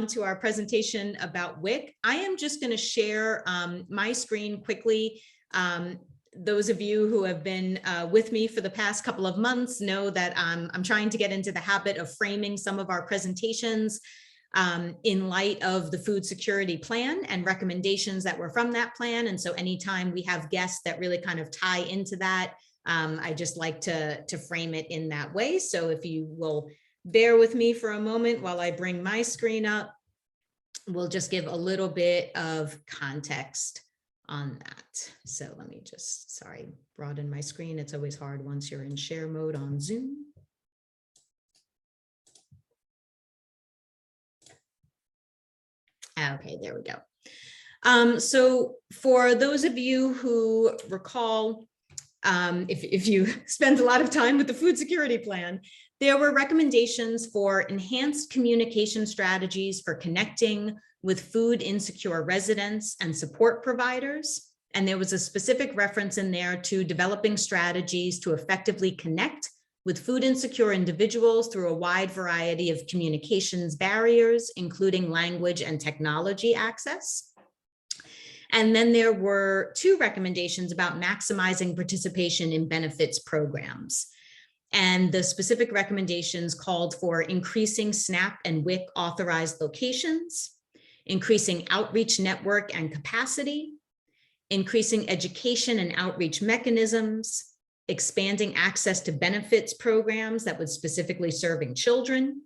to our presentation about WIC. I am just going to share my screen quickly. Those of you who have been with me for the past couple of months know that I'm trying to get into the habit of framing some of our presentations in light of the food security plan and recommendations that were from that plan. And so anytime we have guests that really kind of tie into that, I just like to frame it in that way. So if you will bear with me for a moment while I bring my screen up, we'll just give a little bit of context on that. So let me just, sorry, broaden my screen. It's always hard once you're in share mode on Zoom. Okay, there we go. So for those of you who recall, if you spend a lot of time with the food security plan, there were recommendations for enhanced communication strategies for connecting with food insecure residents and support providers. And there was a specific reference in there to developing strategies to effectively connect with food insecure individuals through a wide variety of communications barriers, including language and technology access. And then there were two recommendations about maximizing participation in benefits programs. And the specific recommendations called for increasing SNAP and WIC authorized locations, increasing outreach network and capacity, increasing education and outreach mechanisms, expanding access to benefits programs that would specifically serving children,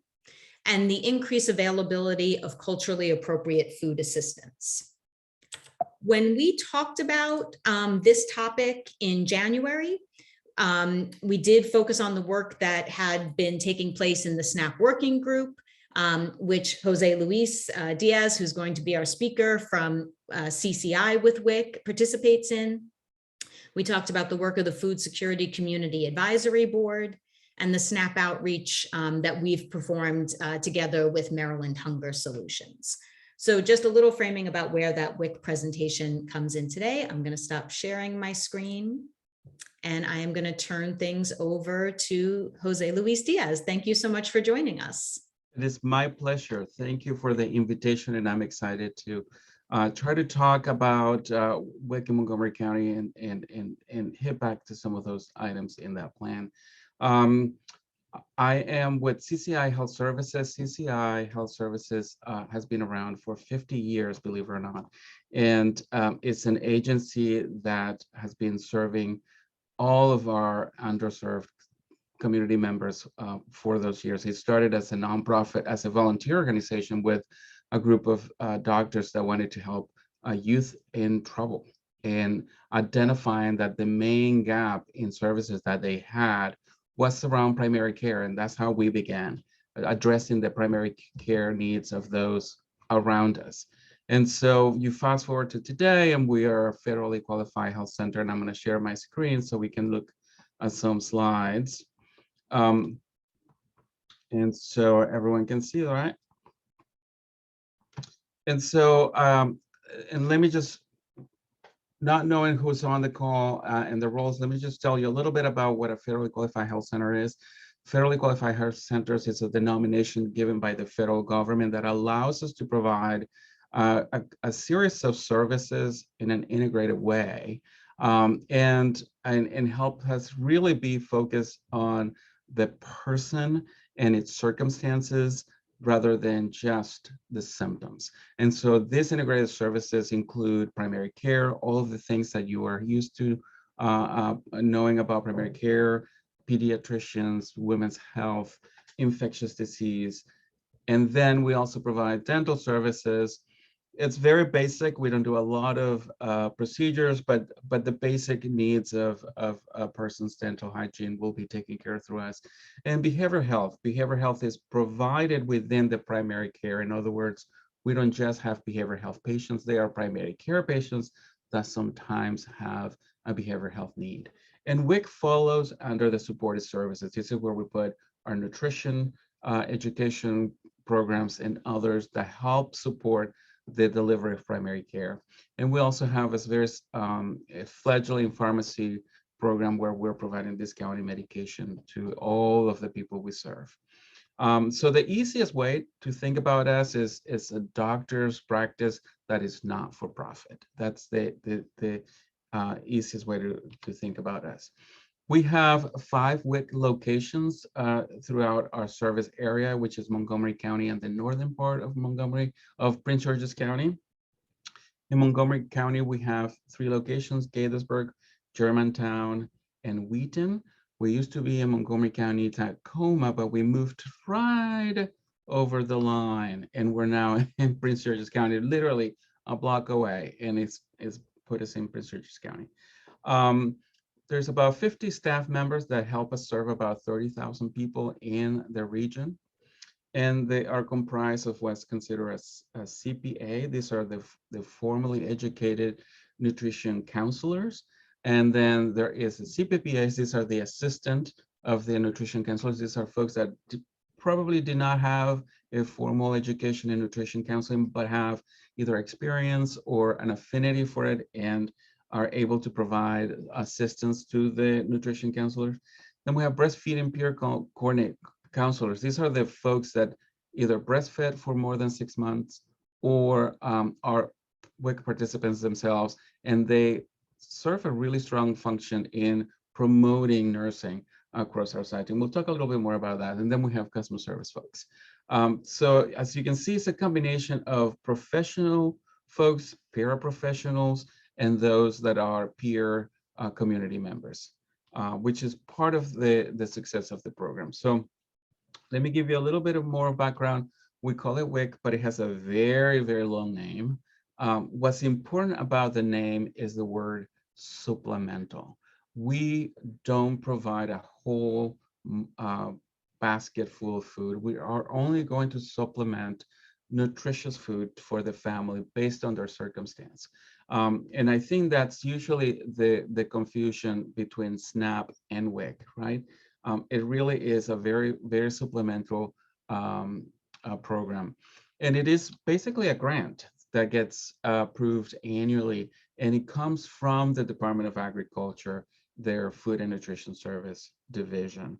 and the increased availability of culturally appropriate food assistance. When we talked about this topic in January, we did focus on the work that had been taking place in the SNAP working group, which Jose Luis Diaz, who's going to be our speaker from CCI with WIC, participates in. We talked about the work of the Food Security Community Advisory Board and the SNAP outreach that we've performed together with Maryland Hunger Solutions. So just a little framing about where that WIC presentation comes in today. I'm going to stop sharing my screen and I am going to turn things over to Jose Luis Diaz. Thank you so much for joining us. It is my pleasure. Thank you for the invitation, and I'm excited to try to talk about WIC in Montgomery County and hit back to some of those items in that plan. I am with CCI Health Services. CCI Health Services has been around for 50 years, believe it or not. And it's an agency that has been serving all of our underserved community members for those years. It started as a nonprofit, as a volunteer organization with a group of doctors that wanted to help youth in trouble and identifying that the main gap in services that they had was around primary care. And that's how we began addressing the primary care needs of those around us. And so you fast forward to today, and we are a federally qualified health center, and I'm going to share my screen so we can look at some slides. And so everyone can see, all right? And so, and let me just, not knowing who's on the call and the roles, let me just tell you a little bit about what a federally qualified health center is. Federally qualified health centers is a denomination given by the federal government that allows us to provide a series of services in an integrated way, and help us really be focused on the person and its circumstances rather than just the symptoms. And so these integrated services include primary care, all of the things that you are used to knowing about primary care, pediatricians, women's health, infectious disease. And then we also provide dental services. It's very basic. We don't do a lot of procedures, but the basic needs of a person's dental hygiene will be taken care of through us. And behavioral health is provided within the primary care. In other words, we don't just have behavioral health patients. They are primary care patients that sometimes have a behavioral health need. And WIC follows under the supported services. This is where we put our nutrition, education programs, and others that help support the delivery of primary care. And we also have a very fledgling pharmacy program where we're providing discounted medication to all of the people we serve. So the easiest way to think about us is a doctor's practice that is not for profit. That's the easiest way to think about us. We have 5 WIC locations throughout our service area, which is Montgomery County and the northern part of Prince George's County. In Montgomery County, we have 3 locations: Gaithersburg, Germantown, and Wheaton. We used to be in Montgomery County, Tacoma, but we moved right over the line, and we're now in Prince George's County, literally a block away, and it's put us in Prince George's County. There's about 50 staff members that help us serve about 30,000 people in the region. And they are comprised of what's considered as a CPA. These are the formally educated nutrition counselors. And then there is the CPPAs. These are the assistant of the nutrition counselors. These are folks that probably did not have a formal education in nutrition counseling, but have either experience or an affinity for it and are able to provide assistance to the nutrition counselors. Then we have breastfeeding peer coordinate counselors. These are the folks that either breastfed for more than 6 months or are WIC participants themselves, and they serve a really strong function in promoting nursing across our site. And we'll talk a little bit more about that. And then we have customer service folks. So as you can see, it's a combination of professional folks, paraprofessionals, and those that are peer community members, which is part of the success of the program. So let me give you a little bit of more background. We call it WIC, but it has a very, very long name. What's important about the name is the word supplemental. We don't provide a whole basket full of food. We are only going to supplement nutritious food for the family based on their circumstance. And I think that's usually the confusion between SNAP and WIC, right? It really is a very, very supplemental program. And it is basically a grant that gets approved annually, and it comes from the Department of Agriculture, their Food and Nutrition Service division.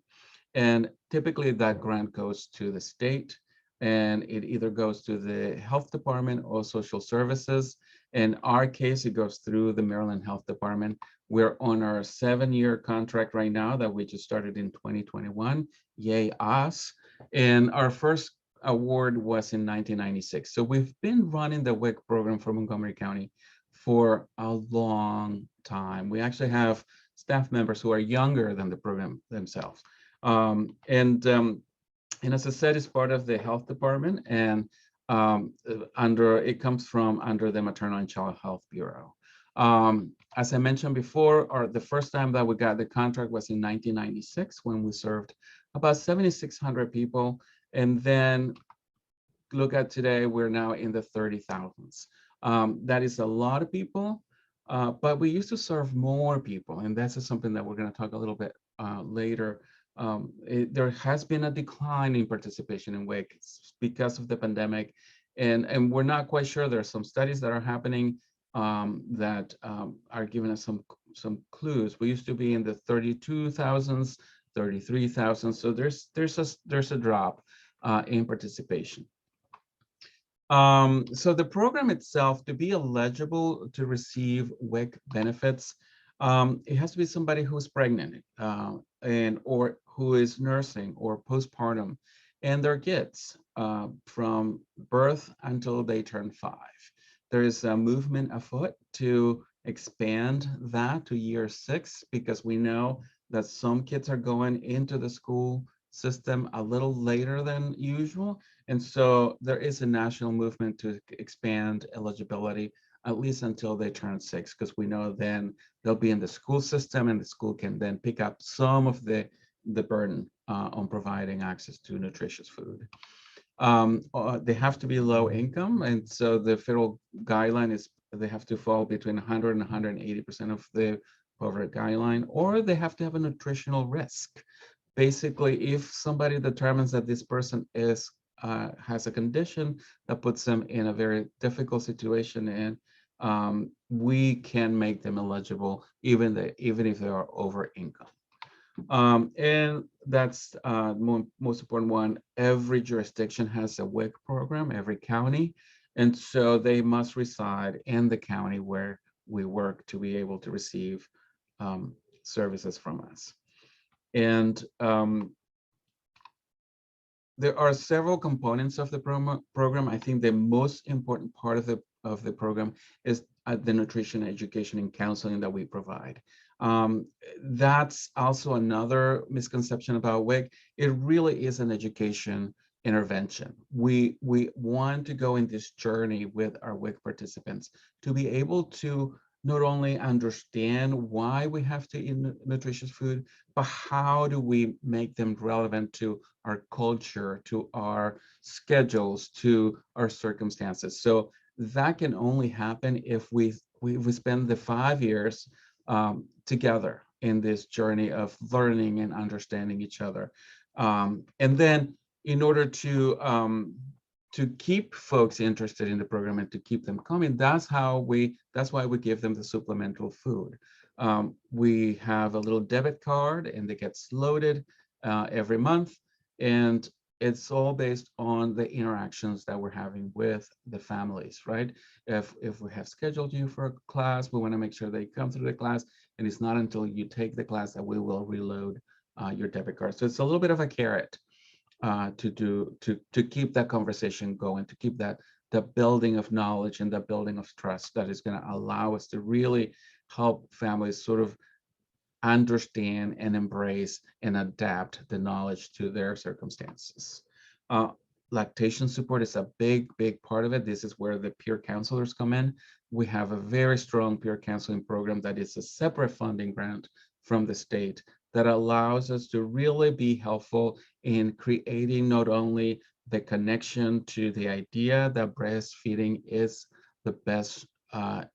And typically that grant goes to the state, and it either goes to the health department or social services. In our case, it goes through the Maryland Health Department. We're on our 7-year contract right now that we just started in 2021. Yay, us. And our first award was in 1996. So we've been running the WIC program for Montgomery County for a long time. We actually have staff members who are younger than the program themselves. And as I said, it's part of the health department, and it comes from under the Maternal and Child Health Bureau. As I mentioned before, the first time that we got the contract was in 1996 when we served about 7,600 people. And then look at today, we're now in the 30,000s. That is a lot of people, but we used to serve more people. And that's something that we're going to talk a little bit later. There has been a decline in participation in WIC because of the pandemic, and we're not quite sure. There are some studies that are happening that are giving us some clues. We used to be in the 32,000s, 33,000. So there's a drop in participation. So the program itself, to be eligible to receive WIC benefits, it has to be somebody who's pregnant or who is nursing or postpartum, and their kids from birth until they turn 5. There is a movement afoot to expand that to year 6, because we know that some kids are going into the school system a little later than usual. And so there is a national movement to expand eligibility at least until they turn 6, because we know then they'll be in the school system, and the school can then pick up some of the burden on providing access to nutritious food. They have to be low income, and so the federal guideline is they have to fall between 100 and 180% of the poverty guideline, or they have to have a nutritional risk. Basically, if somebody determines that this person has a condition that puts them in a very difficult situation, and we can make them eligible even if they are over income. And that's the most important one. Every jurisdiction has a WIC program, every county. And so they must reside in the county where we work to be able to receive services from us. And there are several components of the program. I think the most important part of the program is the nutrition education and counseling that we provide. That's also another misconception about WIC. It really is an education intervention. We want to go in this journey with our WIC participants to be able to not only understand why we have to eat nutritious food, but how do we make them relevant to our culture, to our schedules, to our circumstances. So that can only happen if we spend the 5 years together in this journey of learning and understanding each other. And then in order to keep folks interested in the program and to keep them coming, that's why we give them the supplemental food. We have a little debit card and it gets loaded every month. And it's all based on the interactions that we're having with the families, right? If we have scheduled you for a class, we want to make sure they come through the class, and it's not until you take the class that we will reload your debit card. So it's a little bit of a carrot to keep that conversation going, to keep the building of knowledge and the building of trust that is going to allow us to really help families sort of understand and embrace and adapt the knowledge to their circumstances. Uh, Lactation support is a big part of it. This is where the peer counselors come in. We have a very strong peer counseling program that is a separate funding grant from the state that allows us to really be helpful in creating not only the connection to the idea that breastfeeding is the best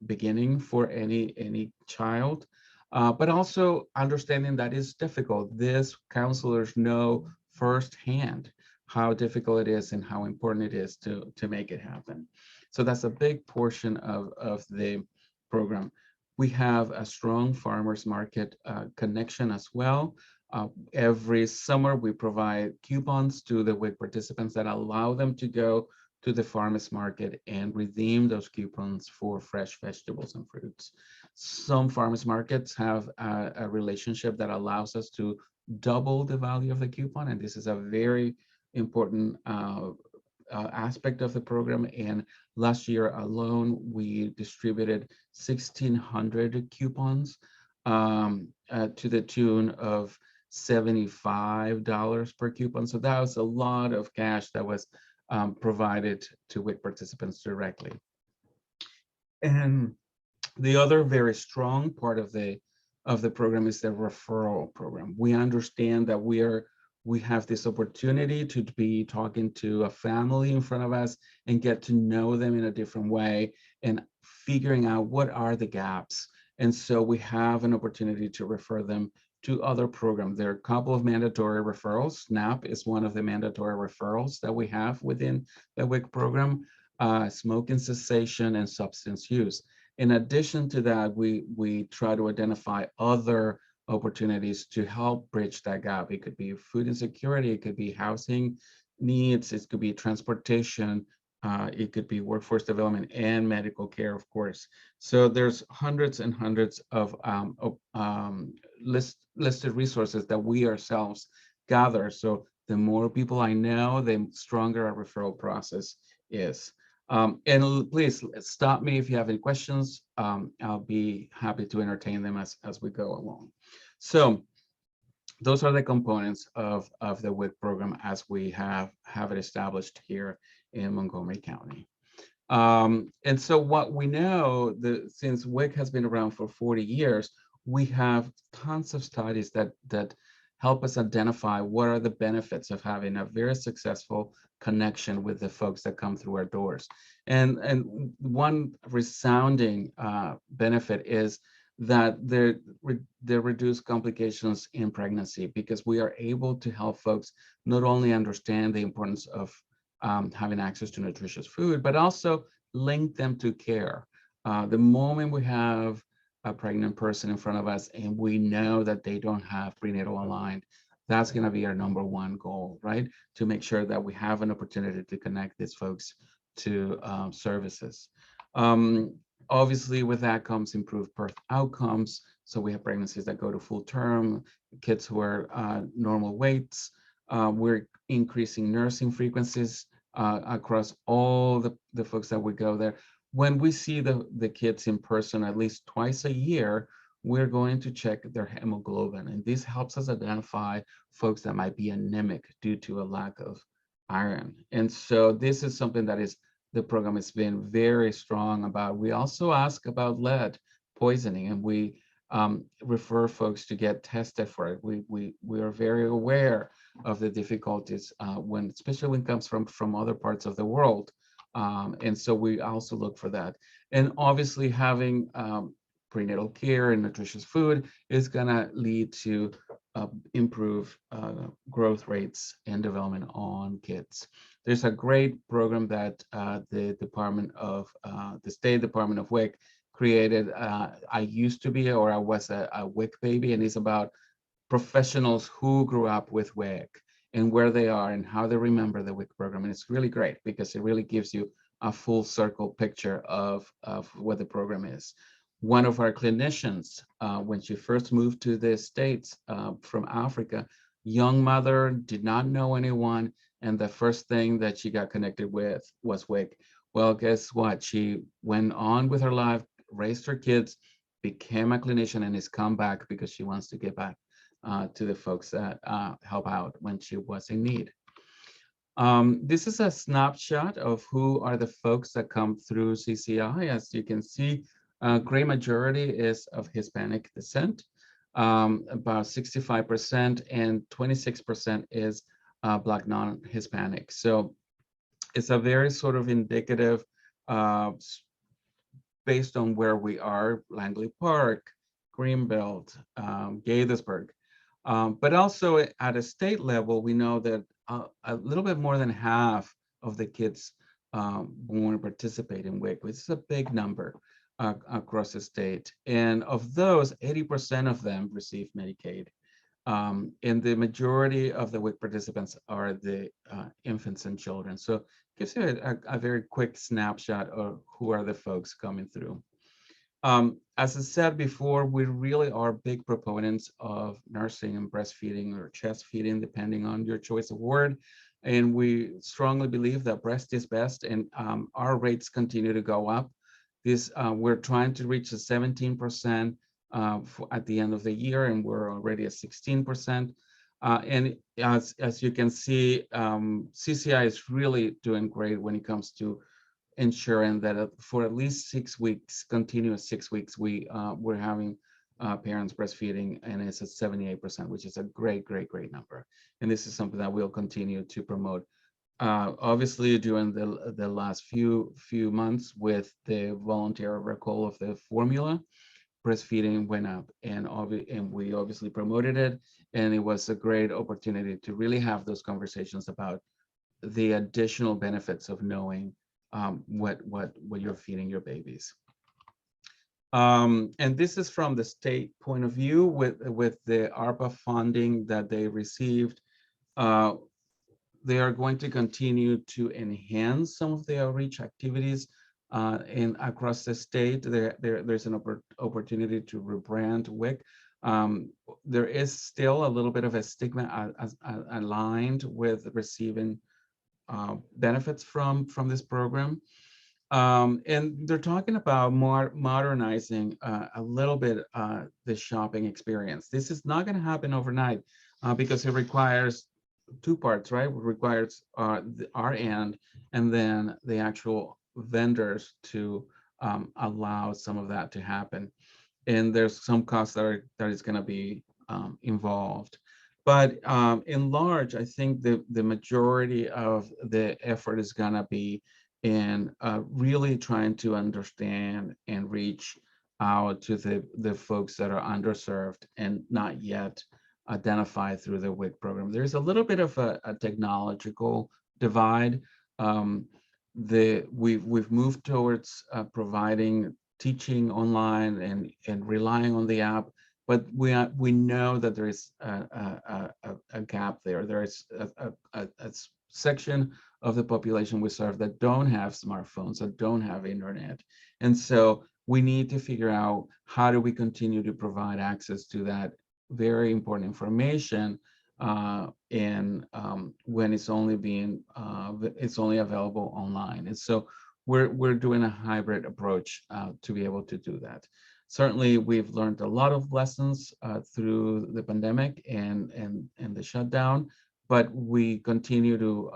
beginning for any child, but also understanding that it's difficult. These counselors know firsthand how difficult it is and how important it is to make it happen. So that's a big portion of the program. We have a strong farmers market connection as well. Every summer, we provide coupons to the WIC participants that allow them to go to the farmers market and redeem those coupons for fresh vegetables and fruits. Some farmers markets have a relationship that allows us to double the value of the coupon, and this is a very important aspect of the program. And last year alone, we distributed 1,600 coupons to the tune of $75 per coupon. So that was a lot of cash that was provided to WIC participants directly. And the other very strong part of the program is the referral program. We understand that we have this opportunity to be talking to a family in front of us and get to know them in a different way and figuring out what are the gaps. And so we have an opportunity to refer them to other programs. There are a couple of mandatory referrals. SNAP is one of the mandatory referrals that we have within the WIC program, smoking cessation and substance use. In addition to that, we try to identify other opportunities to help bridge that gap. It could be food insecurity, it could be housing needs, it could be transportation, it could be workforce development and medical care, of course. So there's hundreds and hundreds of listed resources that we ourselves gather. So the more people I know, the stronger our referral process is. And please stop me if you have any questions. I'll be happy to entertain them as we go along. So those are the components of the WIC program as we have it established here in Montgomery County. And so what we know, since WIC has been around for 40 years, we have tons of studies that help us identify what are the benefits of having a very successful connection with the folks that come through our doors. And one resounding benefit is that they reduce complications in pregnancy, because we are able to help folks not only understand the importance of having access to nutritious food, but also link them to care. The moment we have a pregnant person in front of us and we know that they don't have prenatal aligned, that's going to be our number one goal, right? To make sure that we have an opportunity to connect these folks to services. Um, Obviously, with that comes improved birth outcomes. So we have pregnancies that go to full term, kids who are normal weights. We're increasing nursing frequencies across all the folks that we go there. When we see the kids in person at least twice a year, we're going to check their hemoglobin. And this helps us identify folks that might be anemic due to a lack of iron. And so this is something that is the program has been very strong about. We also ask about lead poisoning, and we refer folks to get tested for it. We are very aware of the difficulties when, especially when it comes from other parts of the world, and so we also look for that. And obviously, having prenatal care and nutritious food is going to lead to improve growth rates and development on kids. There's a great program that the State Department of WIC created. I used to be, or I was a WIC baby, and it's about professionals who grew up with WIC and where they are and how they remember the WIC program. And it's really great because it really gives you a full circle picture of what the program is. One of our clinicians, when she first moved to the States from Africa, young mother, did not know anyone, and the first thing that she got connected with was WIC. Well, guess what? She went on with her life, raised her kids, became a clinician, and has come back because she wants to get back to the folks that help out when she was in need. This is a snapshot of who are the folks that come through CCI. As you can see, great majority is of Hispanic descent, about 65%, and 26% is Black non-Hispanic. So it's a very sort of indicative based on where we are, Langley Park, Greenbelt, Gaithersburg. But also at a state level, we know that a little bit more than half of the kids born participate in WIC, which is a big number across the state. And of those, 80% of them receive Medicaid. And the majority of the WIC participants are the infants and children. So it gives you a very quick snapshot of who are the folks coming through. As I said before, we really are big proponents of nursing and breastfeeding or chest feeding, depending on your choice of word. And we strongly believe that breast is best, and our rates continue to go up. We're trying to reach a 17% at the end of the year, and we're already at 16%. And as you can see, CCI is really doing great when it comes to ensuring that for at least 6 weeks, continuous 6 weeks, we're having parents breastfeeding, and it's at 78%, which is a great number. And this is something that we'll continue to promote. Obviously, during the last few months with the voluntary recall of the formula, breastfeeding went up, and we obviously promoted it, and it was a great opportunity to really have those conversations about the additional benefits of knowing what you're feeding your babies. And this is from the state point of view with the ARPA funding that they received. They are going to continue to enhance some of the outreach activities across the state. There's an opportunity to rebrand WIC. There is still a little bit of a stigma aligned with receiving benefits from this program. And they're talking about more modernizing a little bit the shopping experience. This is not going to happen overnight because it requires two parts, right? It requires our end, and then the actual vendors to allow some of that to happen. And there's some costs that is going to be involved. But in large, I think the majority of the effort is going to be in really trying to understand and reach out to the folks that are underserved and not yet identified through the WIC program. There's a little bit of a technological divide. We've moved towards providing teaching online and relying on the app, but we know that there is a gap there. There is a section of the population we serve that don't have smartphones, that don't have internet. And so we need to figure out how do we continue to provide access to that very important information and when it's only it's only available online. And so we're doing a hybrid approach to be able to do that. Certainly, we've learned a lot of lessons through the pandemic and the shutdown, but we continue to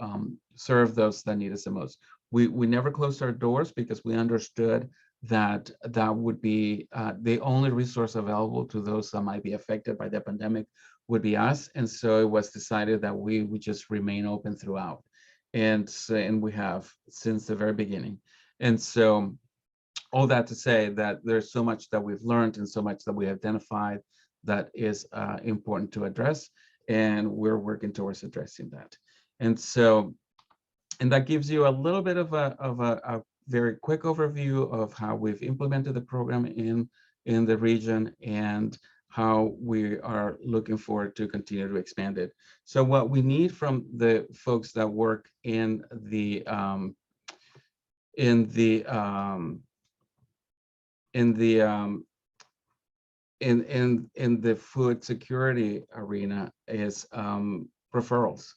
serve those that need us the most. We never closed our doors because we understood that that would be the only resource available to those that might be affected by the pandemic would be us. And so it was decided that we would just remain open throughout. And we have since the very beginning. And so all that to say that there's so much that we've learned and so much that we identified that is important to address. And we're working towards addressing that. And so, and that gives you a little bit of a very quick overview of how we've implemented the program in the region and how we are looking forward to continue to expand it. So what we need from the folks that work in the food security arena is referrals.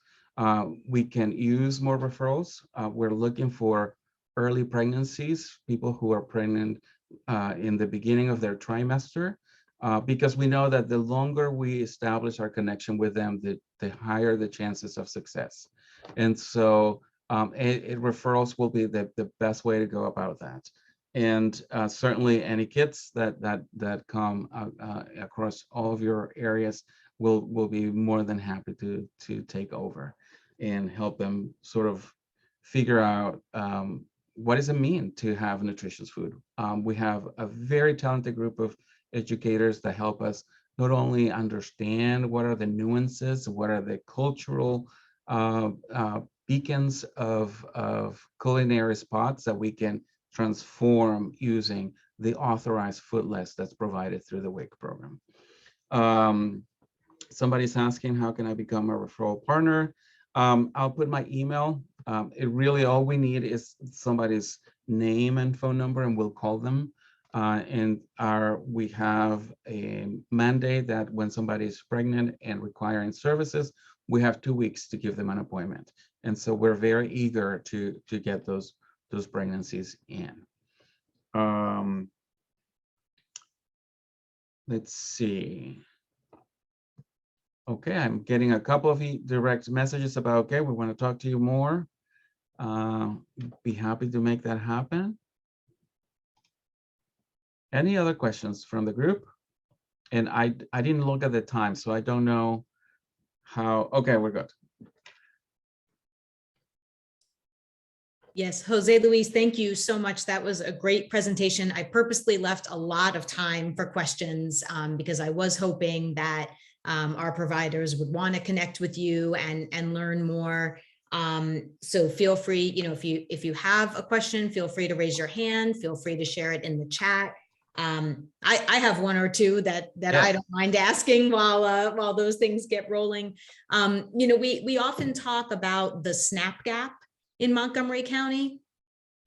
We can use more referrals. We're looking for early pregnancies, people who are pregnant in the beginning of their trimester, because we know that the longer we establish our connection with them, the higher the chances of success. And so referrals will be the best way to go about that. And certainly any kids that come across all of your areas will be more than happy to take over and help them sort of figure out what does it mean to have nutritious food. We have a very talented group of educators that help us not only understand what are the nuances, what are the cultural beacons of culinary spots that we can transform using the authorized food list that's provided through the WIC program. Somebody's asking, how can I become a referral partner? I'll put my email. It really, all we need is somebody's name and phone number, and we'll call them. We have a mandate that when somebody is pregnant and requiring services, we have 2 weeks to give them an appointment. And so we're very eager to get those pregnancies in. Let's see. Okay, I'm getting a couple of direct messages about, okay, we want to talk to you more. Be happy to make that happen. Any other questions from the group? And I didn't look at the time, so I don't know how, okay, we're good. Yes, Jose Luis, thank you so much. That was a great presentation. I purposely left a lot of time for questions because I was hoping that our providers would want to connect with you and learn more. So feel free, if you have a question, feel free to raise your hand. Feel free to share it in the chat. I have one or two that yeah. I don't mind asking while those things get rolling. We often talk about the SNAP gap in Montgomery County.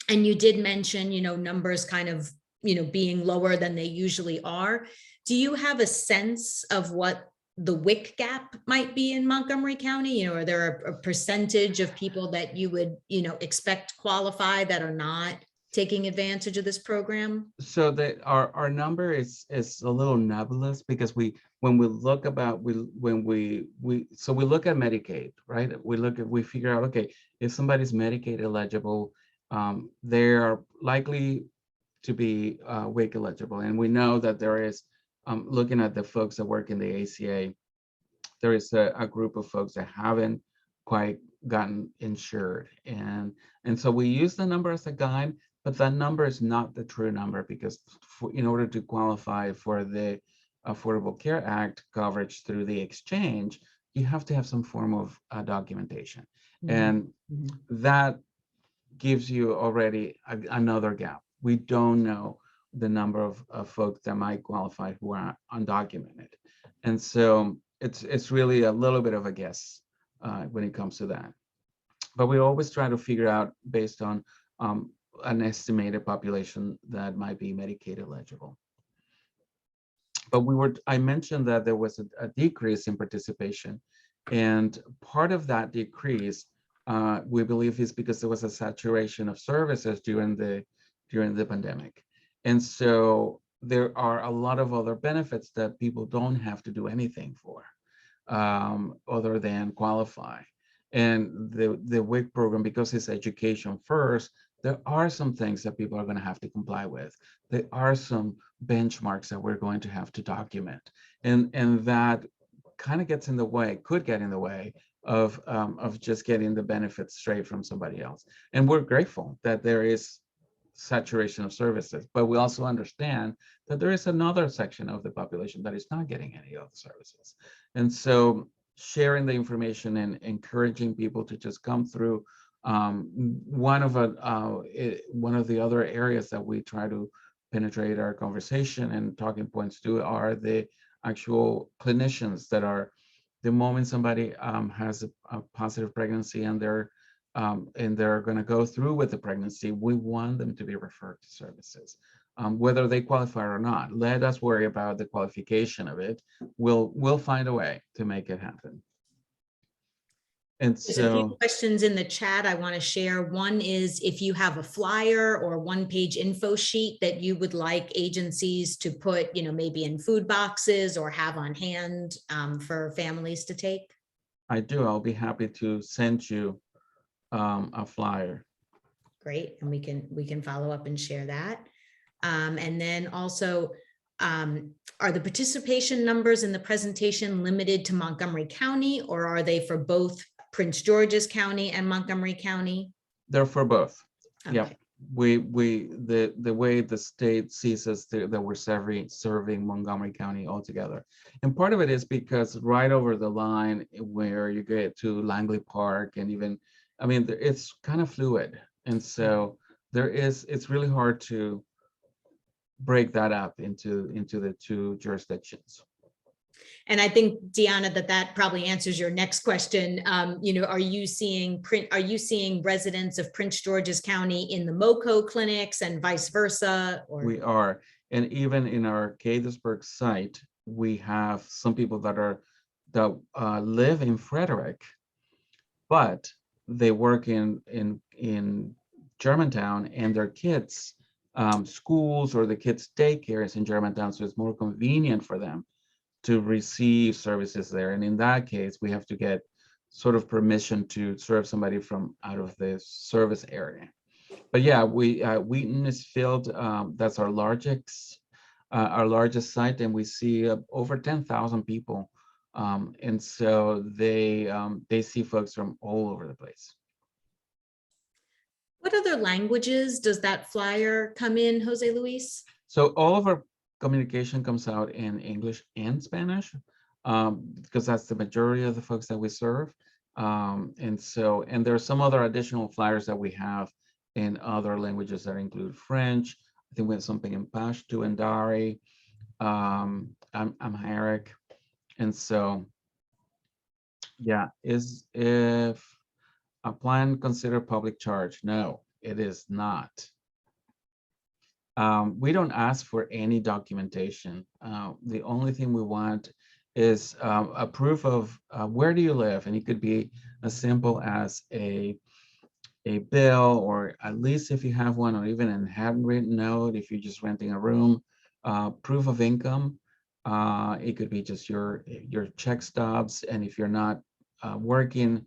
And you did mention, numbers kind of, being lower than they usually are. Do you have a sense of what the WIC gap might be in Montgomery County? Are there a percentage of people that you would, expect qualify that are not taking advantage of this program? So that our number is a little nebulous because we look at Medicaid, right? We figure out, okay, if somebody's Medicaid eligible, they are likely to be WIC eligible. And we know that there is, looking at the folks that work in the ACA, there is a group of folks that haven't quite gotten insured. And so we use the number as a guide, but that number is not the true number because in order to qualify for the Affordable Care Act coverage through the exchange, you have to have some form of documentation. Mm-hmm. And that gives you already another gap. We don't know the number of folks that might qualify who are undocumented. And so it's really a little bit of a guess when it comes to that. But we always try to figure out based on an estimated population that might be Medicaid eligible. But I mentioned that there was a decrease in participation, and part of that decrease, we believe, is because there was a saturation of services during the pandemic. And so there are a lot of other benefits that people don't have to do anything for other than qualify. And the WIC program, because it's education first, there are some things that people are going to have to comply with. There are some benchmarks that we're going to have to document. And that kind of gets in the way, could get in the way of just getting the benefits straight from somebody else. And we're grateful that there is saturation of services, but we also understand that there is another section of the population that is not getting any of the services. And so sharing the information and encouraging people to just come through, one of the other areas that we try to penetrate our conversation and talking points to are the actual clinicians that are, the moment somebody has a positive pregnancy and they're going to go through with the pregnancy, we want them to be referred to services, whether they qualify or not. Let us worry about the qualification of it. We'll find a way to make it happen. And There's a few so, questions in the chat I want to share. One is if you have a flyer or one-page info sheet that you would like agencies to put, maybe in food boxes or have on hand for families to take. I do. I'll be happy to send you a flyer. Great, and we can follow up and share that. And then also, are the participation numbers in the presentation limited to Montgomery County, or are they for both Prince George's County and Montgomery County? They're for both. Okay. Yeah. The way the state sees us, that we're serving Montgomery County altogether. And part of it is because right over the line where you get to Langley Park, and even, it's kind of fluid. And so it's really hard to break that up into the two jurisdictions. And I think, Deanna, that probably answers your next question. Are you seeing residents of Prince George's County in the MoCo clinics and vice versa? Or? We are, and even in our Gaithersburg site, we have some people that live in Frederick, but they work in Germantown, and their kids' schools or the kids' daycare is in Germantown, so it's more convenient for them to receive services there. And in that case, we have to get sort of permission to serve somebody from out of the service area. But yeah, Wheaton is filled. That's our largest site, and we see over 10,000 people. And so they see folks from all over the place. What other languages does that flyer come in, Jose Luis? So all of our communication comes out in English and Spanish, because that's the majority of the folks that we serve. And there are some other additional flyers that we have in other languages that include French. I think we have something in Pashto and Dari, Amharic. And so, yeah, if a plan consider public charge? No, it is not. We don't ask for any documentation. The only thing we want is a proof of where do you live, and it could be as simple as a bill, or at least if you have one, or even a handwritten note if you're just renting a room. Proof of income. It could be just your check stubs, and if you're not working,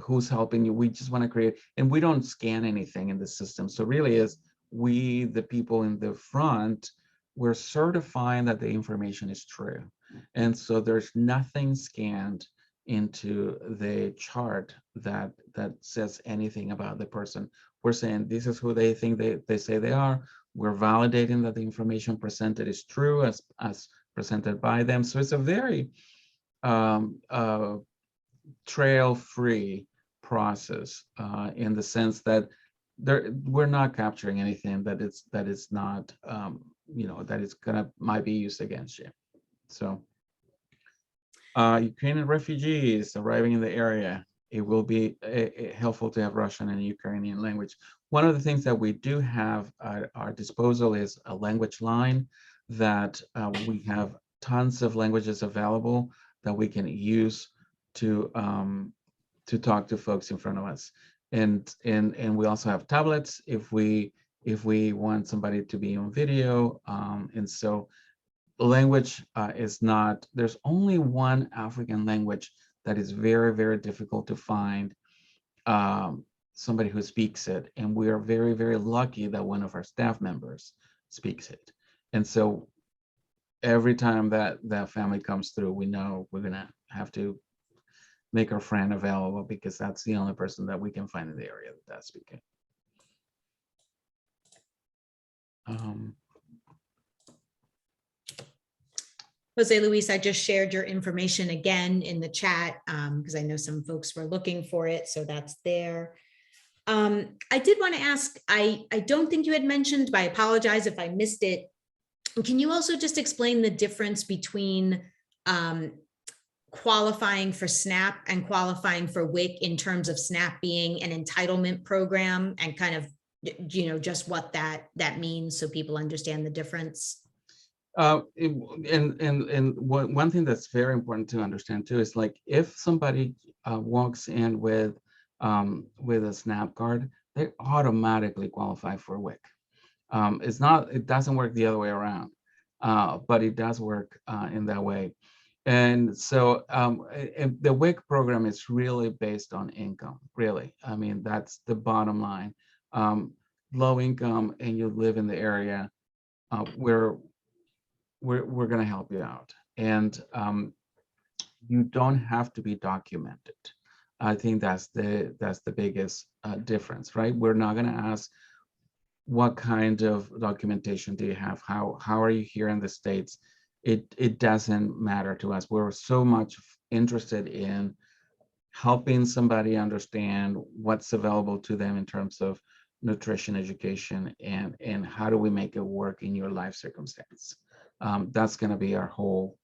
who's helping you. We just want to create, and we don't scan anything in the system. So really is, we, the people in the front, we're certifying that the information is true. And so there's nothing scanned into the chart that says anything about the person. We're saying this is who they think they say they are. We're validating that the information presented is true as presented by them. So it's a very trail-free process, in the sense that we're not capturing anything that is not, that is might be used against you. So Ukrainian refugees arriving in the area, it will be helpful to have Russian and Ukrainian language. One of the things that we do have at our disposal is a language line that we have tons of languages available that we can use to talk to folks in front of us. And we also have tablets if we want somebody to be on video. And so language is not, there's only one African language that is very, very difficult to find somebody who speaks it. And we are very, very lucky that one of our staff members speaks it. And so every time that family comes through, we know we're gonna have to make our friend available because that's the only person that we can find in the area that's speaking. Jose Luis, I just shared your information again in the chat because I know some folks were looking for it, so that's there. I did want to ask, I don't think you had mentioned, but I apologize if I missed it. Can you also just explain the difference between qualifying for SNAP and qualifying for WIC in terms of SNAP being an entitlement program and kind of, just what that means so people understand the difference? One thing that's very important to understand too is like if somebody walks in with a SNAP card, they automatically qualify for WIC. It doesn't work the other way around, but it does work in that way. And so the WIC program is really based on income, really. I mean, that's the bottom line. Low income and you live in the area, we're going to help you out. And you don't have to be documented. I think that's the biggest difference, right? We're not going to ask what kind of documentation do you have? How are you here in the States? It doesn't matter to us. We're so much interested in helping somebody understand what's available to them in terms of nutrition education and how do we make it work in your life circumstance. That's going to be our whole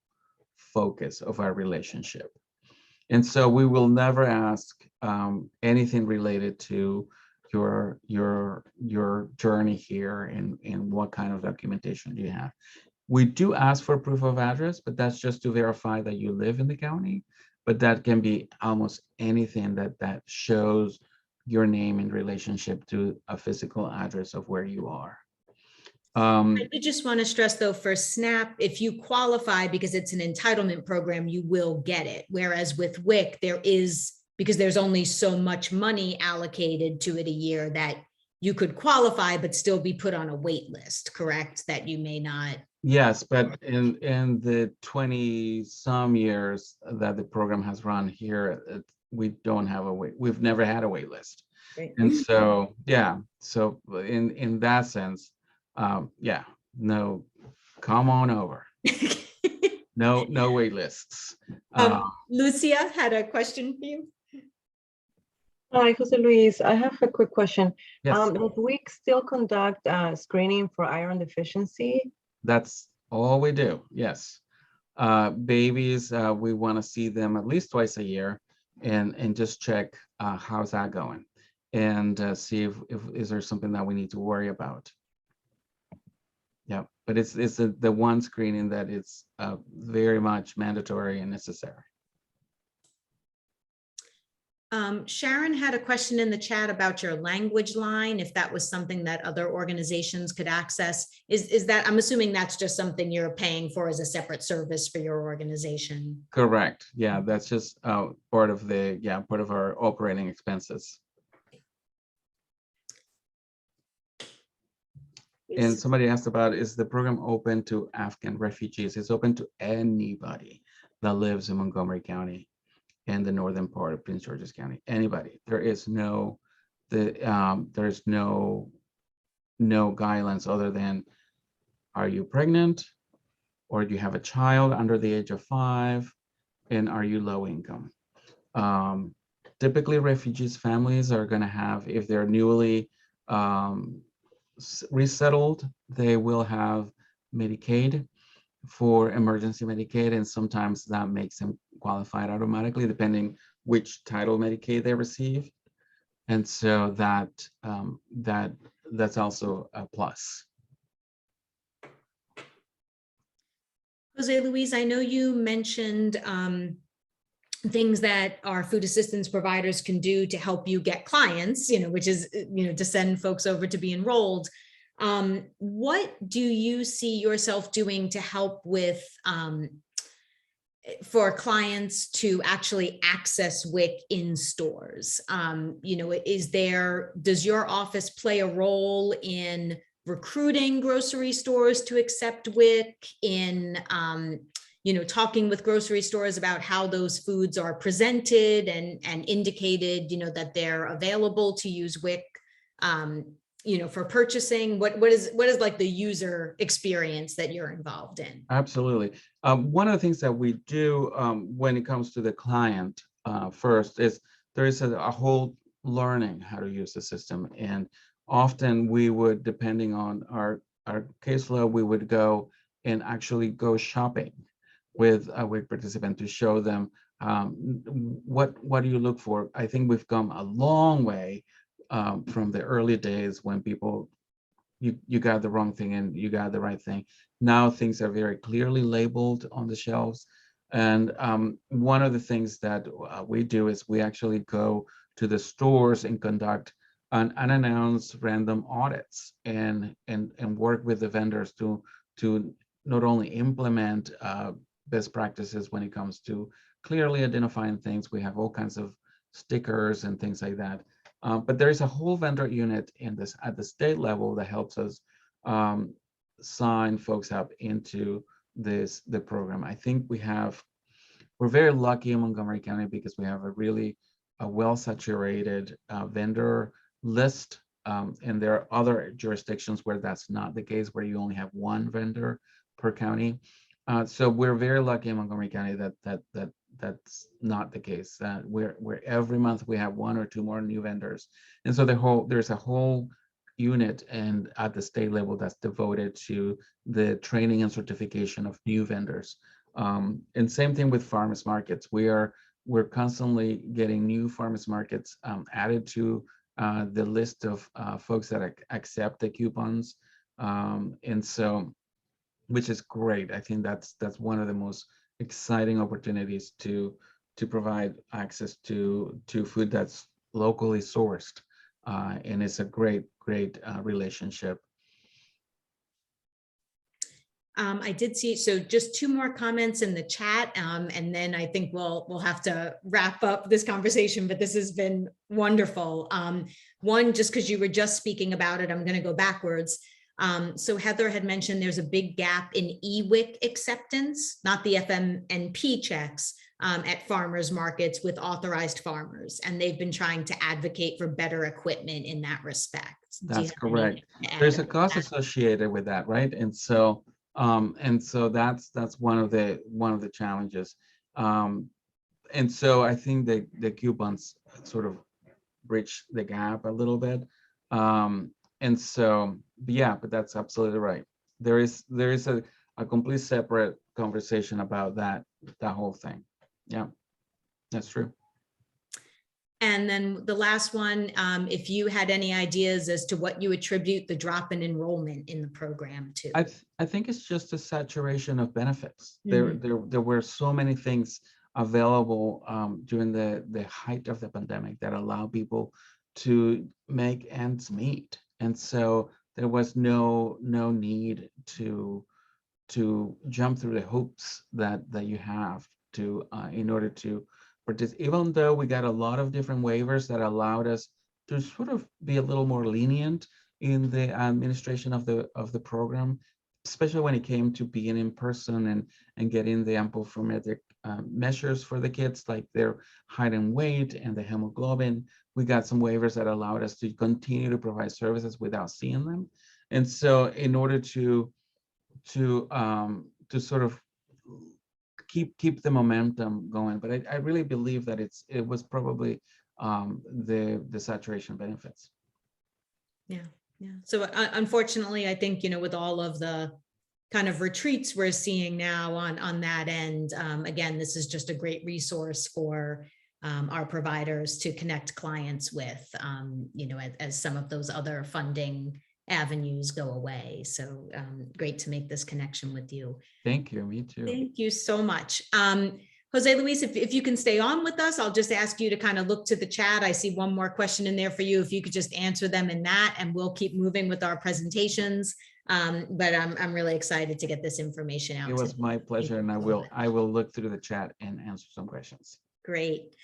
focus of our relationship. And so we will never ask anything related to your journey here and what kind of documentation do you have. We do ask for proof of address, but that's just to verify that you live in the county. But that can be almost anything that shows your name in relationship to a physical address of where you are. I just want to stress though, for SNAP, if you qualify because it's an entitlement program, you will get it. Whereas with WIC, because there's only so much money allocated to it a year that you could qualify, but still be put on a wait list, correct? That you may not. Yes, but in the 20 some years that the program has run here, we don't have a wait. We've never had a wait list. Right. And so, yeah, so in that sense, yeah, no, come on over. No wait lists. Lucia had a question for you. Hi, Jose Luis. I have a quick question. Yes. Does WIC still conduct screening for iron deficiency? That's all we do. Yes. Babies, we want to see them at least twice a year and just check how's that going and see if is there something that we need to worry about. Yeah, but it's the one screening that it's very much mandatory and necessary. Sharon had a question in the chat about your language line, if that was something that other organizations could access. Is that, I'm assuming that's just something you're paying for as a separate service for your organization? Correct. Yeah, that's just part of our operating expenses. And somebody asked about, is the program open to Afghan refugees? It's open to anybody that lives in Montgomery County and the northern part of Prince George's County. Anybody. There's no guidelines other than, are you pregnant or do you have a child under the age of 5 and are you low income? Typically refugees families are going to have, if they're newly resettled, they will have Medicaid for emergency Medicaid, and sometimes that makes them qualified automatically, depending which title Medicaid they receive. And so that's also a plus. Jose Luis, I know you mentioned things that our food assistance providers can do to help you get clients, which is, to send folks over to be enrolled. What do you see yourself doing to help with for clients to actually access WIC in stores? Does your office play a role in recruiting grocery stores to accept WIC, in talking with grocery stores about how those foods are presented and indicated, that they're available to use WIC, for purchasing? What is like the user experience that you're involved in? Absolutely. One of the things that we do when it comes to the client first is there is a whole learning how to use the system. And often we would, depending on our caseload, we would go and actually go shopping with a WIC participant to show them what do you look for. I think we've come a long way from the early days when people, you got the wrong thing and you got the right thing. Now things are very clearly labeled on the shelves. And one of the things that we do is we actually go to the stores and conduct unannounced random audits and work with the vendors to not only implement best practices when it comes to clearly identifying things. We have all kinds of stickers and things like that. But there is a whole vendor unit at the state level that helps us sign folks up into the program. I think we're very lucky in Montgomery County because we have a well-saturated vendor list. And there are other jurisdictions where that's not the case, where you only have one vendor per county. So we're very lucky in Montgomery County that's not the case. Where every month we have one or two more new vendors, and so there's a whole unit and at the state level that's devoted to the training and certification of new vendors. And same thing with farmers markets. We're constantly getting new farmers markets added to the list of folks that accept the coupons, and so, which is great. I think that's one of the most exciting opportunities to provide access to food that's locally sourced, and it's a great relationship. I did see, so just two more comments in the chat, and then I think we'll have to wrap up this conversation, but this has been wonderful. One, just because you were just speaking about it, I'm going to go backwards. So Heather had mentioned there's a big gap in EWIC acceptance, not the FMNP checks, at farmers markets with authorized farmers, and they've been trying to advocate for better equipment in that respect. That's correct. There's a cost associated with that, right? And so that's one of the challenges. And so I think the coupons sort of bridge the gap a little bit. And so, yeah, but that's absolutely right. There is a complete separate conversation about that whole thing. Yeah, that's true. And then the last one, if you had any ideas as to what you attribute the drop in enrollment in the program to. I think it's just a saturation of benefits. Mm-hmm. There were so many things available during the height of the pandemic that allow people to make ends meet. And so there was no need to jump through the hoops that you have to in order to participate. Even though we got a lot of different waivers that allowed us to sort of be a little more lenient in the administration of the program, especially when it came to being in person and getting the anthropometric measures for the kids, like their height and weight and the hemoglobin. We got some waivers that allowed us to continue to provide services without seeing them. And so in order to sort of keep the momentum going, but I really believe that it was probably the saturation benefits. Yeah. So unfortunately, I think, with all of the kind of retreats we're seeing now on that end, again, this is just a great resource for our providers to connect clients with, as some of those other funding avenues go away. So great to make this connection with you. Thank you. Me too. Thank you so much. Jose Luis, if you can stay on with us, I'll just ask you to kind of look to the chat. I see one more question in there for you. If you could just answer them in that, and we'll keep moving with our presentations. But I'm really excited to get this information out. It was my pleasure, and I will look through the chat and answer some questions. Great.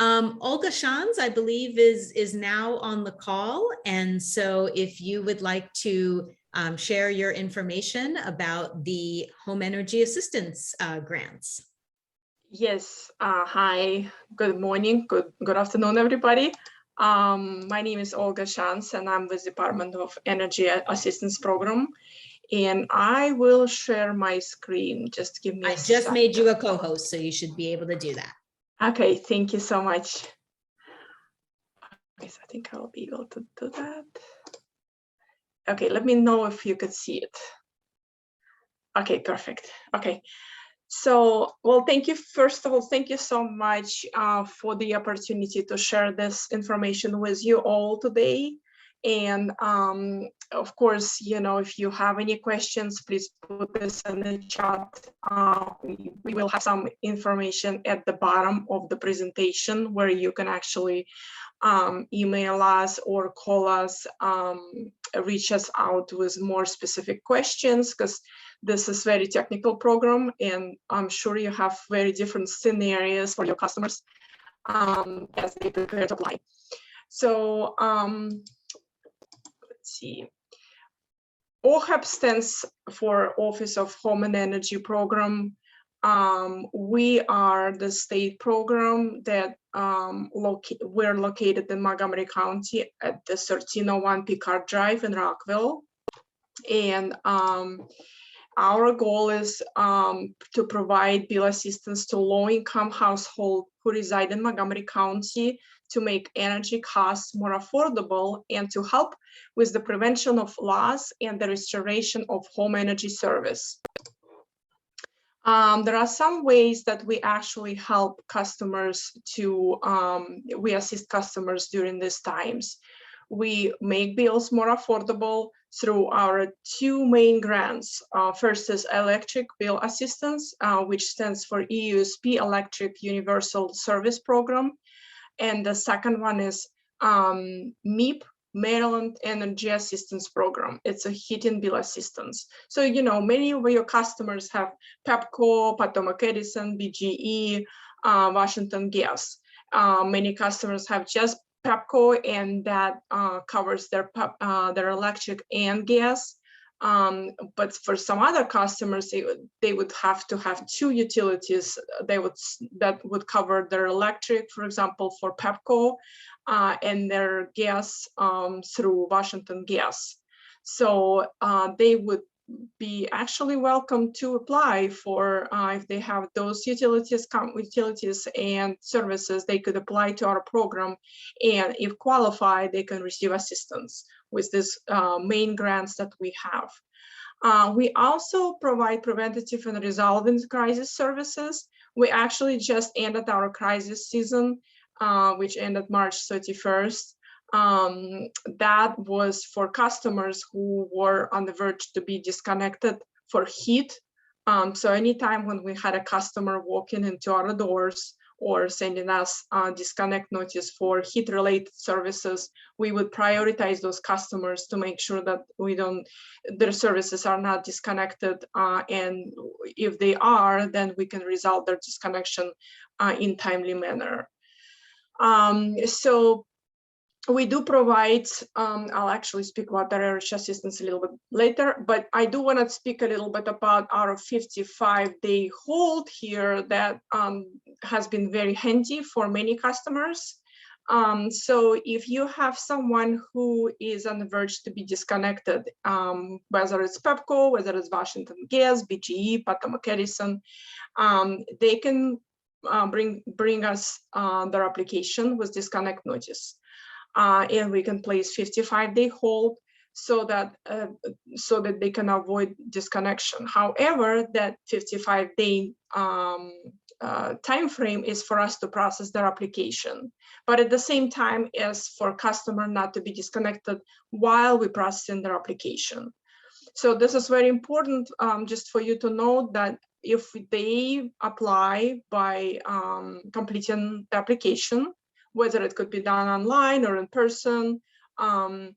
Olga Shans, I believe, is now on the call. And so if you would like to share your information about the home energy assistance grants. Yes. Hi. Good morning. Good afternoon, everybody. My name is Olga Shans, and I'm with the Department of Energy Assistance Program. And I will share my screen. Just give me I just made you a co-host, so you should be able to do that. Okay. Thank you so much. Yes, I think I'll be able to do that. Okay. Let me know if you could see it. Okay. Perfect. Okay. So, well, thank you. First of all, thank you so much for the opportunity to share this information with you all today. And of course, if you have any questions, please put this in the chat. We will have some information at the bottom of the presentation where you can actually email us or call us, reach us out with more specific questions, because this is very technical program, and I'm sure you have very different scenarios for your customers as they prepare to apply. So let's see. OHAP stands for Office of Home and Energy Program. We are the state program that we're located in Montgomery County at the 1301 Picard Drive in Rockville. And our goal is to provide bill assistance to low-income households who reside in Montgomery County to make energy costs more affordable and to help with the prevention of loss and the restoration of home energy service. There are some ways that we actually help customers we assist customers during these times. We make bills more affordable through our two main grants. First is Electric Bill Assistance, which stands for EUSP, Electric Universal Service Program. And the second one is MEAP, Maryland Energy Assistance Program. It's a heating bill assistance. So, many of your customers have Pepco, Potomac Edison, BGE, Washington Gas. Many customers have just Pepco, and that covers their electric and gas. But for some other customers, they would have to have two utilities that would cover their electric, for example, for Pepco, and their gas through Washington Gas. So they would be actually welcome to apply for, if they have those utilities and services, they could apply to our program, and if qualified, they can receive assistance with this main grants that we have. We also provide preventative and resolving crisis services. We actually just ended our crisis season, which ended March 31st. That was for customers who were on the verge to be disconnected for heat. So anytime when we had a customer walking into our doors or sending us a disconnect notice for heat-related services, we would prioritize those customers to make sure that their services are not disconnected. And if they are, then we can resolve their disconnection in timely manner. So we do provide, I'll actually speak about the energy assistance a little bit later, but I do want to speak a little bit about our 55-day hold here that has been very handy for many customers. So if you have someone who is on the verge to be disconnected, whether it's Pepco, whether it's Washington Gas, BGE, Potomac Edison, they can bring us their application with disconnect notice. and we can place 55-day hold so that they can avoid disconnection. However, that 55-day time frame is for us to process their application, but at the same time as for customer not to be disconnected while we processing their application. So this is very important, just for you to know that if they apply by completing the application, whether it could be done online or in person, and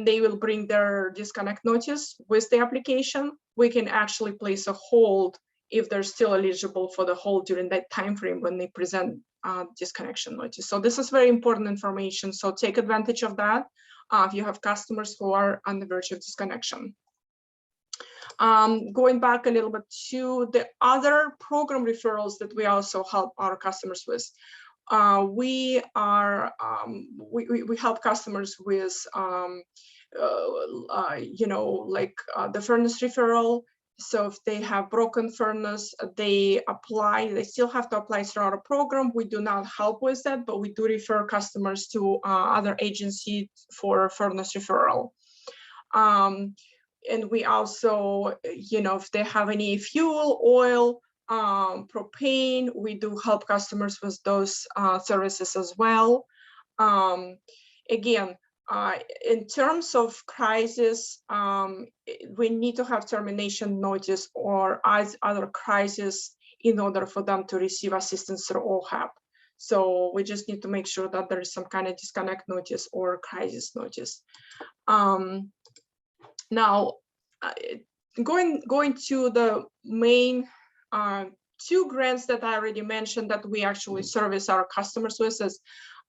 they will bring their disconnect notice with the application, we can actually place a hold if they're still eligible for the hold during that time frame when they present disconnection notice. So this is very important information. So take advantage of that if you have customers who are on the verge of disconnection. Going back a little bit to the other program referrals that we also help our customers with. We help customers with, the furnace referral. So if they have broken furnace, they still have to apply through our program. We do not help with that, but we do refer customers to other agencies for furnace referral. And we also, if they have any fuel, oil, propane, we do help customers with those services as well. Again, in terms of crisis, we need to have termination notice or other crisis in order for them to receive assistance through OHAP. So we just need to make sure that there is some kind of disconnect notice or crisis notice. Now, going to the main two grants that I already mentioned that we actually service our customers with is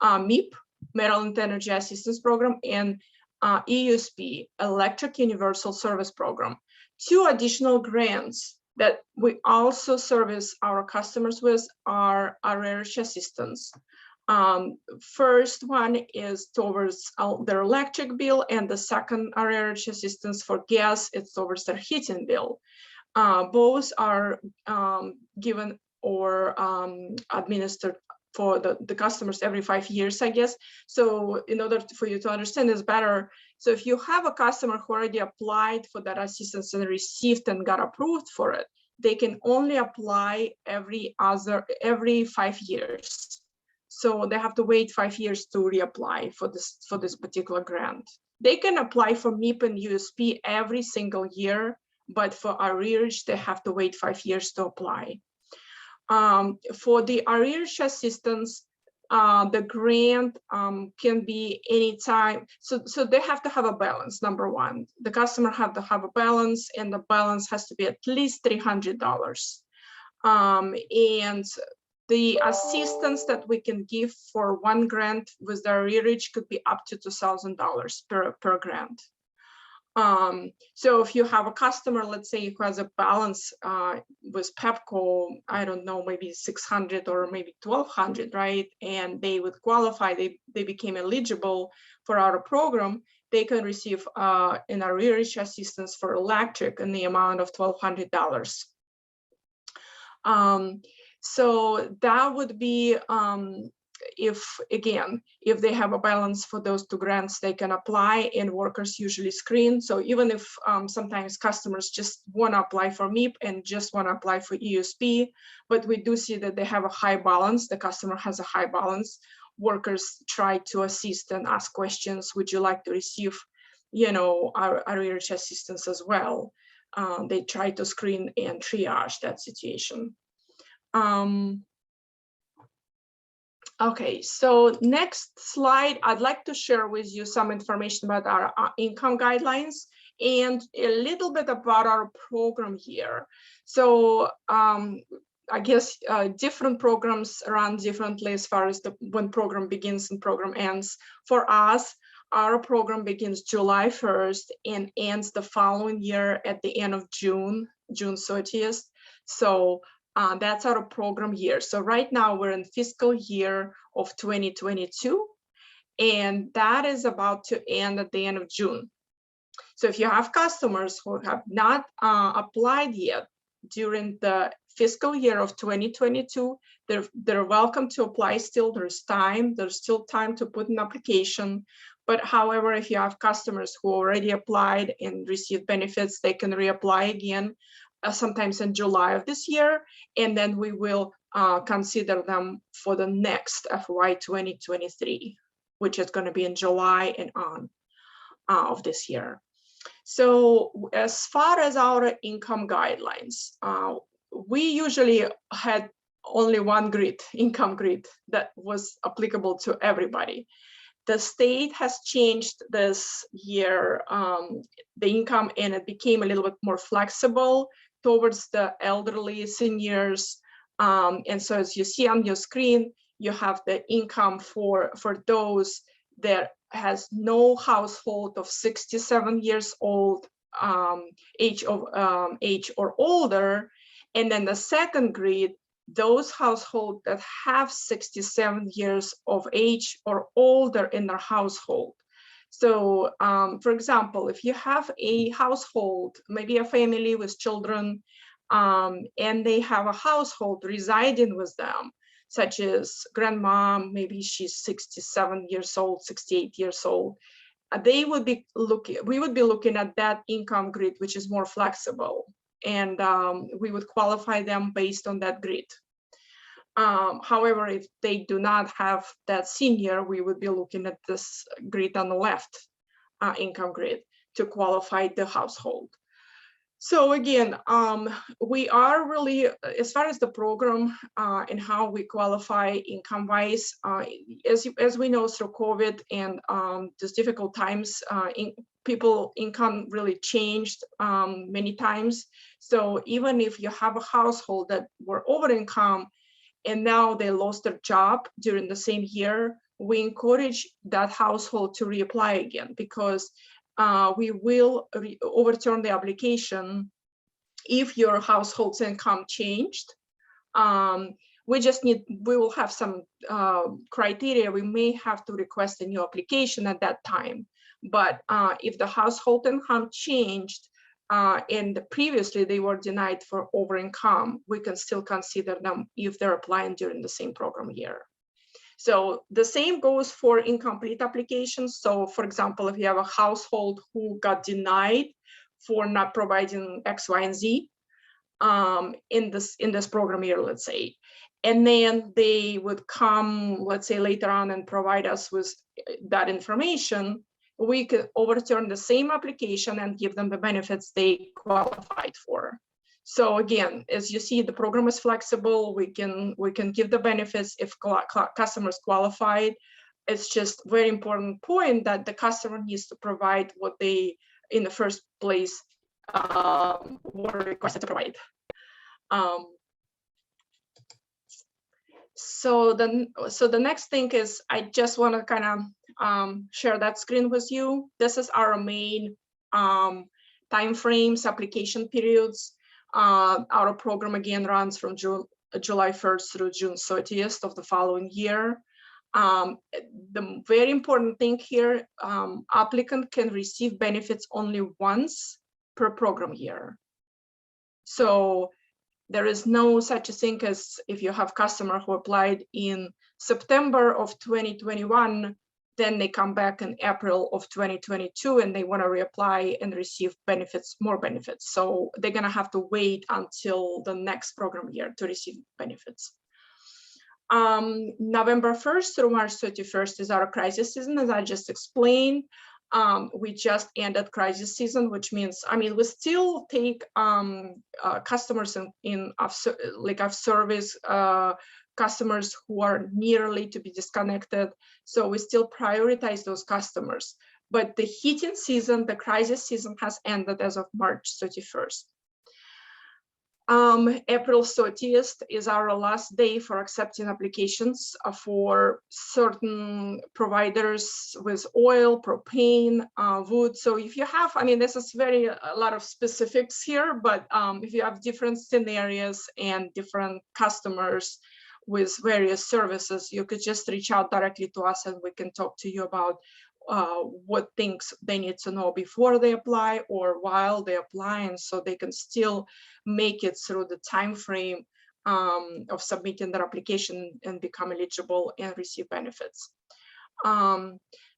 MEAP, Maryland Energy Assistance Program, and EUSP, Electric Universal Service Program. Two additional grants that we also service our customers with are arrearage assistance. First one is towards their electric bill, and the second arrearage assistance for gas, it's towards their heating bill. Both are given or administered for the customers every 5 years, I guess. So in order for you to understand this better, so if you have a customer who already applied for that assistance and received and got approved for it, they can only apply every 5 years. So they have to wait 5 years to reapply for this particular grant. They can apply for MEAP and USP every single year, but for arrearage, they have to wait 5 years to apply. For the arrearage assistance, the grant can be anytime. So they have to have a balance, number one. The customer have to have a balance, and the balance has to be at least $300. And the assistance that we can give for one grant with the arrearage could be up to $2,000 per grant. So if you have a customer, let's say, who has a balance with Pepco, I don't know, maybe 600 or maybe 1,200, right? And they would qualify, they became eligible for our program, they can receive an arrearage assistance for electric in the amount of $1,200. So that would be, if they have a balance for those two grants, they can apply, and workers usually screen. So even if sometimes customers just want to apply for MEAP and just want to apply for EUSP, but we do see that they have a high balance, the customer has a high balance, workers try to assist and ask questions, would you like to receive, our arrearage assistance as well? They try to screen and triage that situation. Okay, so next slide, I'd like to share with you some information about our income guidelines and a little bit about our program here. So I guess different programs run differently as far as when program begins and program ends. For us, our program begins July 1st and ends the following year at the end of June 30th. So that's our program year. So right now we're in fiscal year of 2022, and that is about to end at the end of June. So if you have customers who have not applied yet during the fiscal year of 2022, they're welcome to apply still. There's time. There's still time to put an application. But however, if you have customers who already applied and received benefits, they can reapply again sometimes in July of this year. And then we will consider them for the next FY 2023, which is going to be in July and on of this year. So as far as our income guidelines, we usually had only one grid, income grid, that was applicable to everybody. The state has changed this year the income, and it became a little bit more flexible towards the elderly seniors. And so as you see on your screen, you have the income for those that has no household of 67 years old, age or older. And then the second grid, those households that have 67 years of age or older in their household. So for example, if you have a household, maybe a family with children, and they have a household residing with them, such as grandma, maybe she's 67 years old, 68 years old, we would be looking at that income grid, which is more flexible, and we would qualify them based on that grid. However, if they do not have that senior, we would be looking at this grid on the left, income grid, to qualify the household. So again, we are really, as far as the program and how we qualify income-wise, as we know through COVID and these difficult times, people income really changed many times. So even if you have a household that were over income and now they lost their job during the same year, we encourage that household to reapply again, because we will overturn the application if your household's income changed. We will have some criteria. We may have to request a new application at that time. But if the household income changed and previously they were denied for over income, we can still consider them if they're applying during the same program year. So the same goes for incomplete applications. So for example, if you have a household who got denied for not providing X, Y, and Z in this program year, let's say, and then they would come, let's say later on, and provide us with that information, we could overturn the same application and give them the benefits they qualified for. So again, as you see, the program is flexible. We can give the benefits if customers qualified. It's just very important point that the customer needs to provide what they, in the first place, were requested to provide. So the next thing is, I just want to kind of share that screen with you. This is our main timeframes, application periods. Our program again runs from July 1st through June 30th of the following year. The very important thing here, applicant can receive benefits only once per program year. So there is no such a thing as if you have customer who applied in September of 2021, then they come back in April of 2022 and they want to reapply and receive benefits, more benefits. So they're going to have to wait until the next program year to receive benefits. November 1st through March 31st is our crisis season, as I just explained. We just ended crisis season, which means, I mean, we still take customers of service, customers who are nearly to be disconnected. So we still prioritize those customers. But the heating season, the crisis season, has ended as of March 31st. April 30th is our last day for accepting applications for certain providers with oil, propane, wood. So if you have, I mean, this is a lot of specifics here, but if you have different scenarios and different customers with various services, you could just reach out directly to us and we can talk to you about what things they need to know before they apply or while they apply, and so they can still make it through the time frame of submitting their application and become eligible and receive benefits.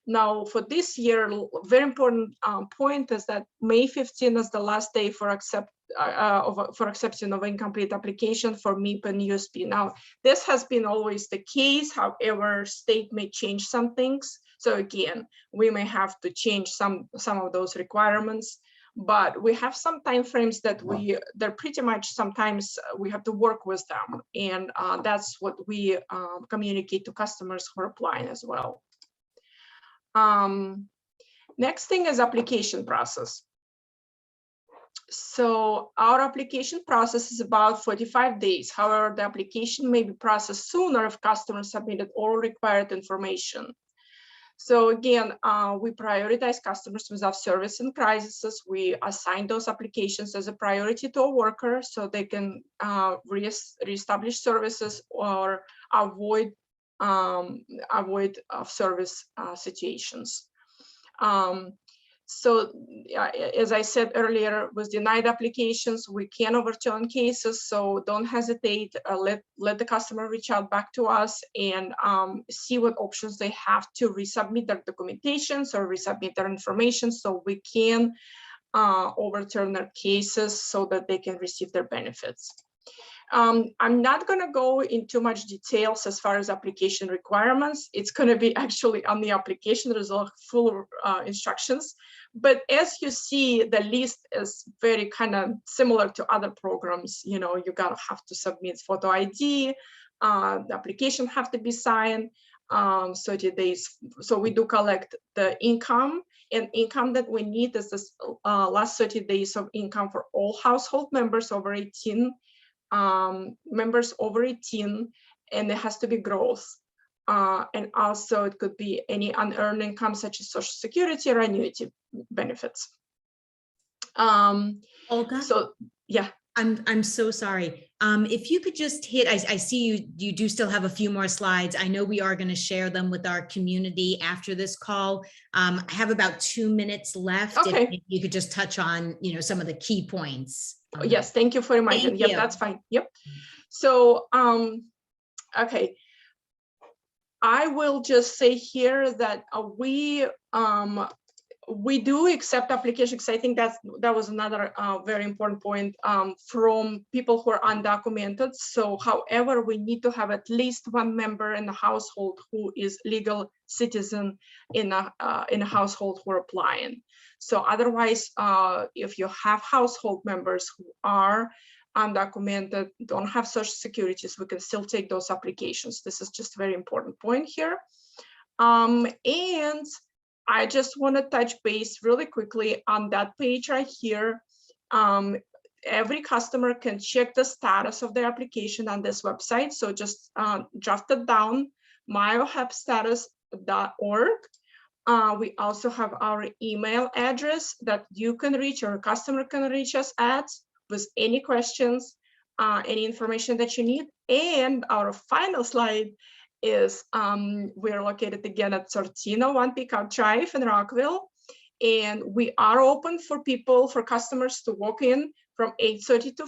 Now, for this year, very important point is that May 15 is the last day for accepting of incomplete application for MIP and USP. Now, this has been always the case. However, state may change some things. So again, we may have to change some of those requirements. But we have some timeframes that they're pretty much sometimes we have to work with them, and that's what we communicate to customers who are applying as well. Next thing is application process. So our application process is about 45 days. However, the application may be processed sooner if customers submitted all required information. So again, we prioritize customers without service and crises. We assign those applications as a priority to a worker so they can reestablish services or avoid service situations. So as I said earlier, with denied applications, we can overturn cases. So don't hesitate, let the customer reach out back to us and see what options they have to resubmit their documentations or resubmit their information so we can overturn their cases so that they can receive their benefits. I'm not going to go into much details as far as application requirements. It's going to be actually on the application. There's a full instructions. But as you see, the list is very kind of similar to other programs. You know, you gotta have to submit photo ID. The application have to be signed 30 days. So we do collect the income, and income that we need is this last 30 days of income for all household members over 18. Members over 18, and it has to be gross. And also it could be any unearned income such as Social Security or annuity benefits. Olga? So yeah. I'm so sorry. If you could just hit, I see you do still have a few more slides. I know we are going to share them with our community after this call. I have about 2 minutes left. Okay. If you could just touch on, you know, some of the key points. Yes, thank you for reminding. Yep, that's fine. Yep. So, okay. I will just say here that we do accept applications. I think that was another very important point from people who are undocumented. So, however, we need to have at least one member in the household who is legal citizen in a household who are applying. So otherwise, if you have household members who are undocumented, don't have Social Securities, we can still take those applications. This is just a very important point here. And I just want to touch base really quickly on that page right here. Every customer can check the status of their application on this website. So just draft it down, myohelpstatus.org. We also have our email address that you can reach, or a customer can reach us at with any questions, any information that you need. And our final slide is we're located again at 1301 Pickup Drive in Rockville. And we are open for customers to walk in from 8:30 to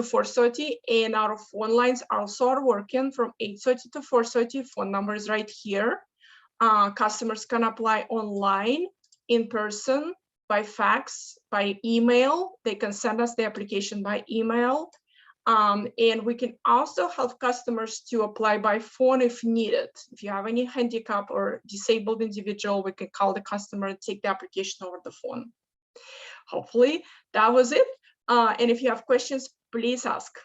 4:30. And our phone lines also are working from 8:30 to 4:30. Phone number is right here. Customers can apply online, in person, by fax, by email. They can send us the application by email. And we can also help customers to apply by phone if needed. If you have any handicap or disabled individual, we can call the customer and take the application over the phone. Hopefully that was it. And if you have questions, please ask.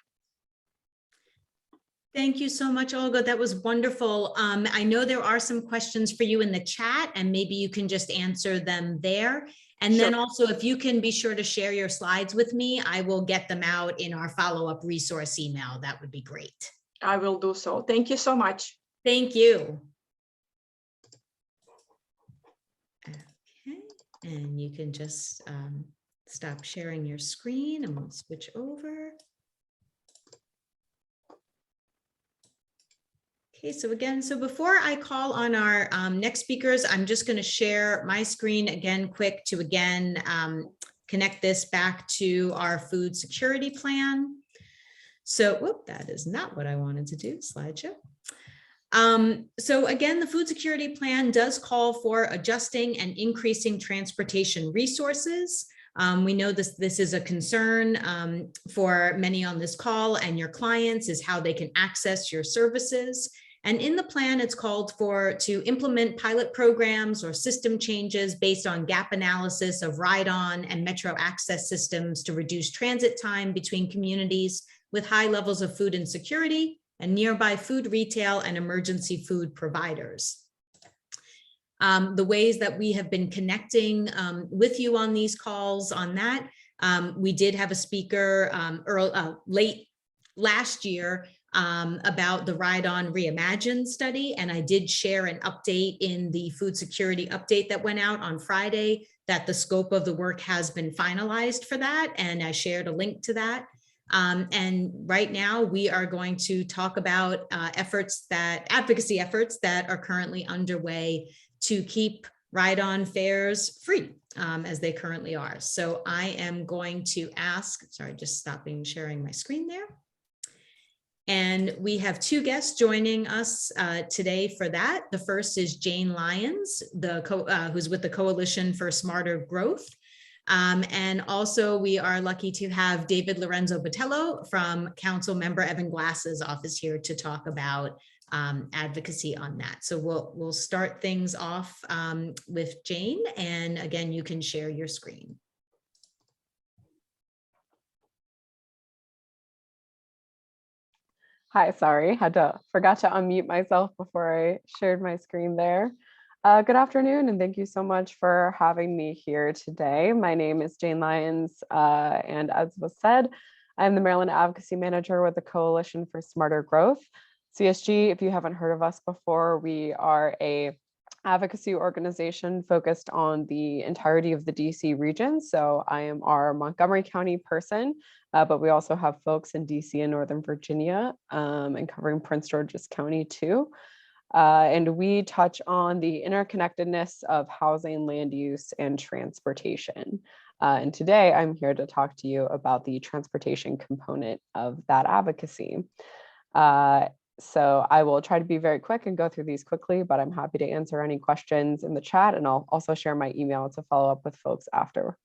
Thank you so much, Olga. That was wonderful. I know there are some questions for you in the chat, and maybe you can just answer them there. And then also, if you can be sure to share your slides with me, I will get them out in our follow-up resource email. That would be great. I will do so. Thank you so much. Thank you. Okay, and you can just stop sharing your screen and we'll switch over. Okay, so again, so before I call on our next speakers, I'm just going to share my screen again quick to again connect this back to our food security plan. So, whoop, that is not what I wanted to do, slideshow. So again, the food security plan does call for adjusting and increasing transportation resources. We know this is a concern for many on this call and your clients, is how they can access your services. And in the plan, it's called for to implement pilot programs or system changes based on gap analysis of ride-on and metro access systems to reduce transit time between communities with high levels of food insecurity and nearby food retail and emergency food providers. The ways that we have been connecting with you on these calls on that, we did have a speaker late last year about the Ride-On Reimagine study, and I did share an update in the food security update that went out on Friday that the scope of the work has been finalized for that, and I shared a link to that. And right now we are going to talk about advocacy efforts that are currently underway to keep ride-on fares free as they currently are. So I am going to ask, sorry, just stopping sharing my screen there. And we have two guests joining us today for that. The first is Jane Lyons, who's with the Coalition for Smarter Growth. And also we are lucky to have David Lorenzo Botello from Council Member Evan Glass's office here to talk about advocacy on that. So we'll start things off with Jane, and again, you can share your screen. Hi, sorry, forgot to unmute myself before I shared my screen there. Good afternoon, and thank you so much for having me here today. My name is Jane Lyons, and as was said, I'm the Maryland Advocacy Manager with the Coalition for Smarter Growth. CSG, if you haven't heard of us before, we are a advocacy organization focused on the entirety of the DC region. So I am our Montgomery County person, but we also have folks in DC and Northern Virginia and covering Prince George's County too. And we touch on the interconnectedness of housing, land use, and transportation. And today I'm here to talk to you about the transportation component of that advocacy. So I will try to be very quick and go through these quickly, but I'm happy to answer any questions in the chat, and I'll also share my email to follow up with folks after.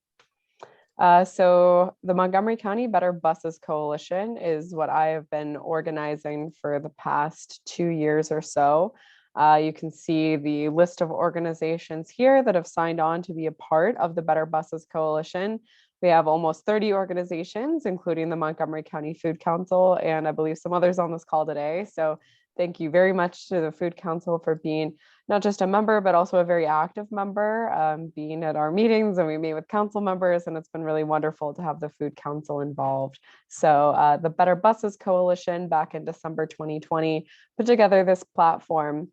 So the Montgomery County Better Buses Coalition is what I have been organizing for the past 2 years or so. You can see the list of organizations here that have signed on to be a part of the Better Buses Coalition. We have almost 30 organizations, including the Montgomery County Food Council, and I believe some others on this call today. So thank you very much to the Food Council for being not just a member, but also a very active member, being at our meetings, and we meet with council members, and it's been really wonderful to have the Food Council involved. So the Better Buses Coalition back in December 2020 put together this platform.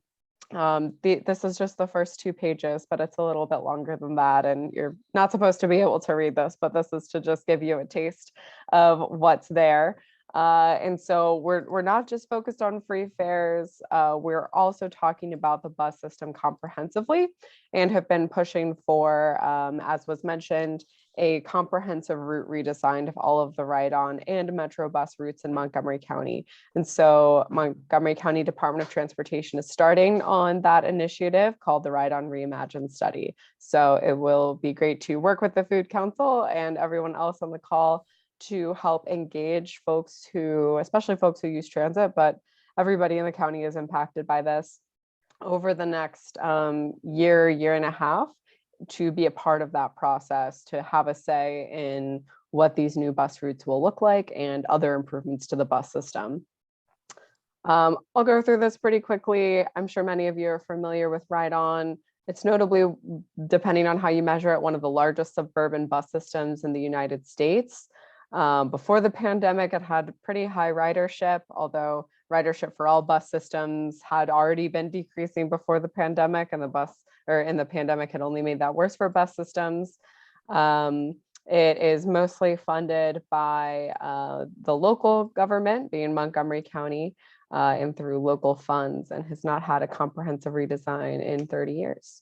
This is just the first 2 pages, but it's a little bit longer than that, and you're not supposed to be able to read this, but this is to just give you a taste of what's there. And so we're not just focused on free fares, we're also talking about the bus system comprehensively, and have been pushing for, as was mentioned, a comprehensive route redesign of all of the ride-on and Metro bus routes in Montgomery County. And so Montgomery County Department of Transportation is starting on that initiative called the Ride-On Reimagine study. So it will be great to work with the Food Council and everyone else on the call to help engage folks who, especially folks who use transit, but everybody in the county is impacted by this over the next year and a half, to be a part of that process, to have a say in what these new bus routes will look like and other improvements to the bus system. I'll go through this pretty quickly. I'm sure many of you are familiar with Ride-On. It's notably, depending on how you measure it, one of the largest suburban bus systems in the United States. Before the pandemic, it had pretty high ridership, although ridership for all bus systems had already been decreasing before the pandemic, and the pandemic had only made that worse for bus systems. It is mostly funded by the local government, being Montgomery County, and through local funds, and has not had a comprehensive redesign in 30 years.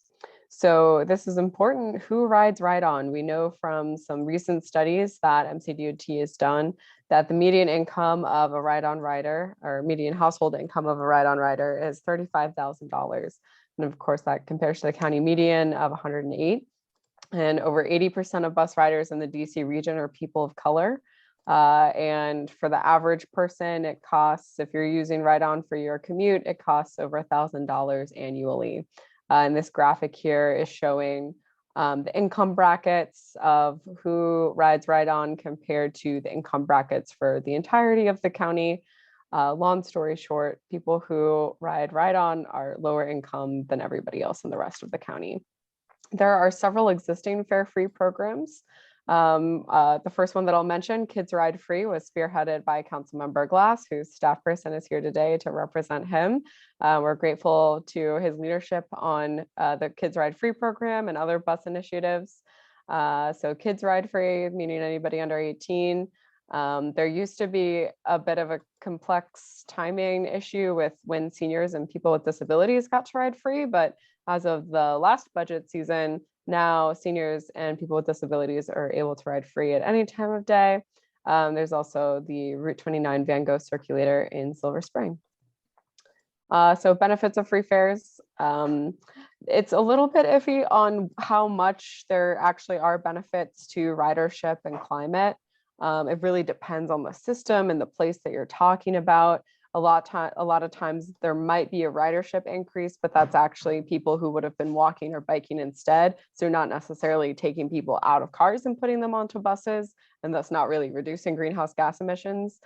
So this is important. Who rides ride-on? We know from some recent studies that MCDOT has done that the median income of a ride-on rider, or median household income of a ride-on rider, is $35,000. And of course, that compares to the county median of 108. And over 80% of bus riders in the DC region are people of color. And for the average person, it costs, if you're using ride-on for your commute, it costs over $1,000 annually. And this graphic here is showing the income brackets of who rides ride-on compared to the income brackets for the entirety of the county. Long story short, people who ride ride-on are lower income than everybody else in the rest of the county. There are several existing fare-free programs. The first one that I'll mention, Kids Ride Free, was spearheaded by Councilmember Glass, whose staff person is here today to represent him. We're grateful to his leadership on the Kids Ride Free program and other bus initiatives. So Kids Ride Free, meaning anybody under 18. There used to be a bit of a complex timing issue with when seniors and people with disabilities got to ride free, but as of the last budget season, now seniors and people with disabilities are able to ride free at any time of day. There's also the Route 29 Van Gogh circulator in Silver Spring. So benefits of free fares. It's a little bit iffy on how much there actually are benefits to ridership and climate. It really depends on the system and the place that you're talking about. A lot of times there might be a ridership increase, but that's actually people who would have been walking or biking instead. So not necessarily taking people out of cars and putting them onto buses, and thus not really reducing greenhouse gas emissions.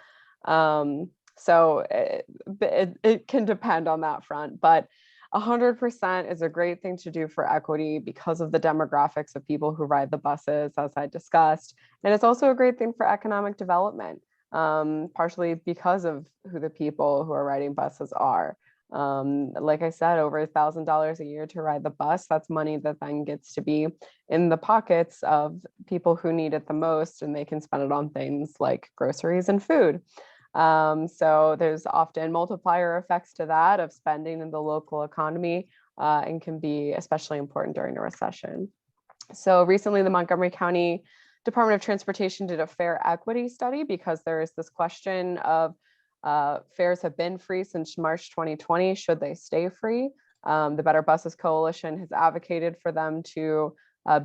So it can depend on that front, but 100% is a great thing to do for equity because of the demographics of people who ride the buses, as I discussed. And it's also a great thing for economic development, partially because of who the people who are riding buses are. Like I said, over $1,000 a year to ride the bus, that's money that then gets to be in the pockets of people who need it the most, and they can spend it on things like groceries and food. So there's often multiplier effects to that of spending in the local economy, and can be especially important during a recession. So recently the Montgomery County Department of Transportation did a fare equity study because there is this question of fares have been free since March 2020. Should they stay free? The Better Buses Coalition has advocated for them to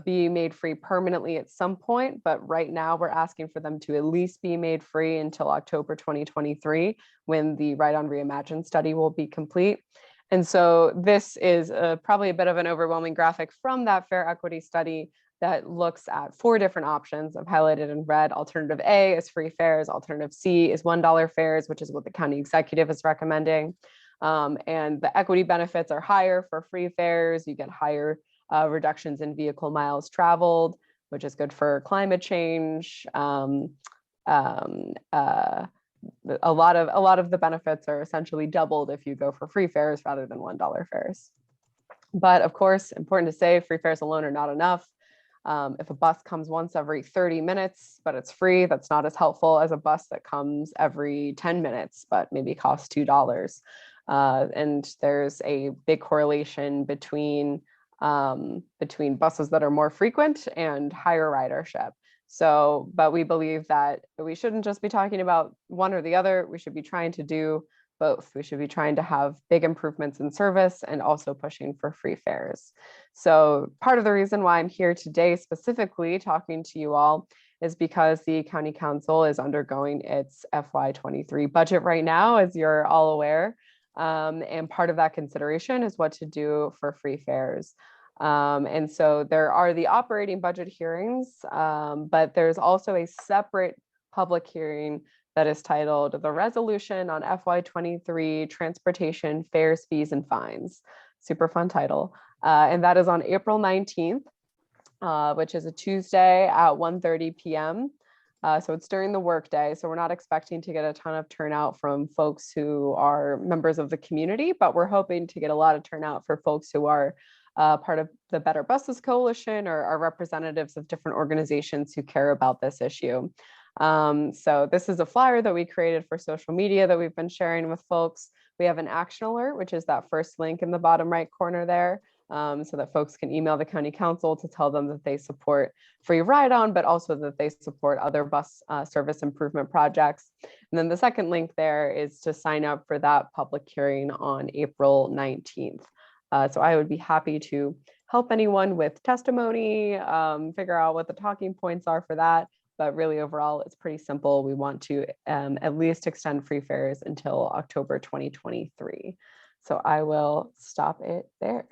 be made free permanently at some point, but right now we're asking for them to at least be made free until October 2023, when the Ride on Reimagined study will be complete. And so this is probably a bit of an overwhelming graphic from that fare equity study that looks at 4 different options. I've highlighted in red. Alternative A is free fares. Alternative C is $1 fares, which is what the county executive is recommending. And the equity benefits are higher for free fares. You get higher reductions in vehicle miles traveled, which is good for climate change. A lot of the benefits are essentially doubled if you go for free fares rather than $1 fares. But of course, important to say, free fares alone are not enough. If a bus comes once every 30 minutes, but it's free, that's not as helpful as a bus that comes every 10 minutes, but maybe costs $2. And there's a big correlation between buses that are more frequent and higher ridership. So, but we believe that we shouldn't just be talking about one or the other. We should be trying to do both. We should be trying to have big improvements in service and also pushing for free fares. So part of the reason why I'm here today specifically talking to you all is because the County Council is undergoing its FY23 budget right now, as you're all aware. And part of that consideration is what to do for free fares. And so there are the operating budget hearings, but there's also a separate public hearing that is titled The Resolution on FY23 Transportation Fares, Fees, and Fines. Super fun title. And that is on April 19th, which is a Tuesday at 1:30 p.m. So it's during the workday. So we're not expecting to get a ton of turnout from folks who are members of the community, but we're hoping to get a lot of turnout for folks who are part of the Better Buses Coalition or are representatives of different organizations who care about this issue. So this is a flyer that we created for social media that we've been sharing with folks. We have an action alert, which is that first link in the bottom right corner there, so that folks can email the county council to tell them that they support free ride-on, but also that they support other bus service improvement projects. And then the second link there is to sign up for that public hearing on April 19th. So I would be happy to help anyone with testimony, figure out what the talking points are for that. But really overall, it's pretty simple. We want to at least extend free fares until October 2023. So I will stop it there.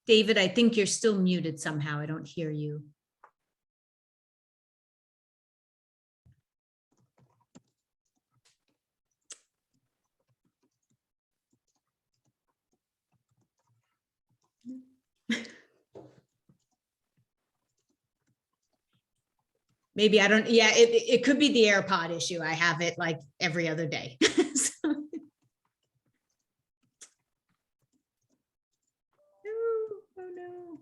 David, I think you're still muted somehow. I don't hear you. Maybe I don't, yeah, it could be the AirPod issue. I have it like every other day. So. Oh no.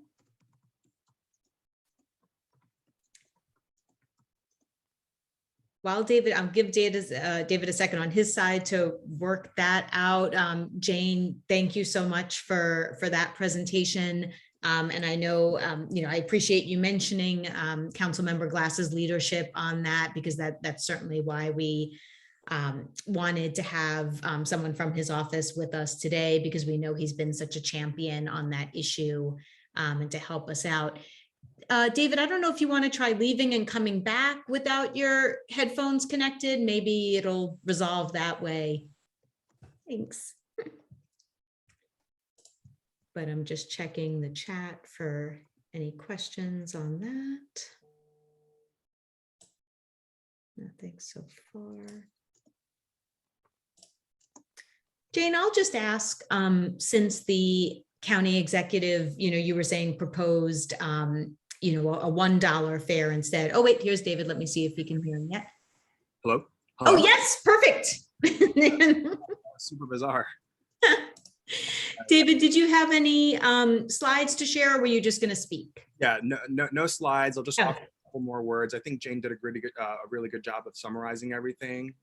While David, I'll give David a second on his side to work that out. Jane, thank you so much for that presentation. And I know, I appreciate you mentioning Councilmember Glass's leadership on that, because that's certainly why we wanted to have someone from his office with us today, because we know he's been such a champion on that issue and to help us out. David, I don't know if you want to try leaving and coming back without your headphones connected. Maybe it'll resolve that way. Thanks. But I'm just checking the chat for any questions on that. Nothing so far. Jane, I'll just ask, since the county executive, you were saying proposed, a $1 fare instead. Oh, wait, here's David. Let me see if we can hear him yet. Hello? Oh, yes, perfect. Super bizarre. David, did you have any slides to share, or were you just going to speak? Yeah, no slides. I'll just offer a couple more words. I think Jane did a really good job of summarizing everything.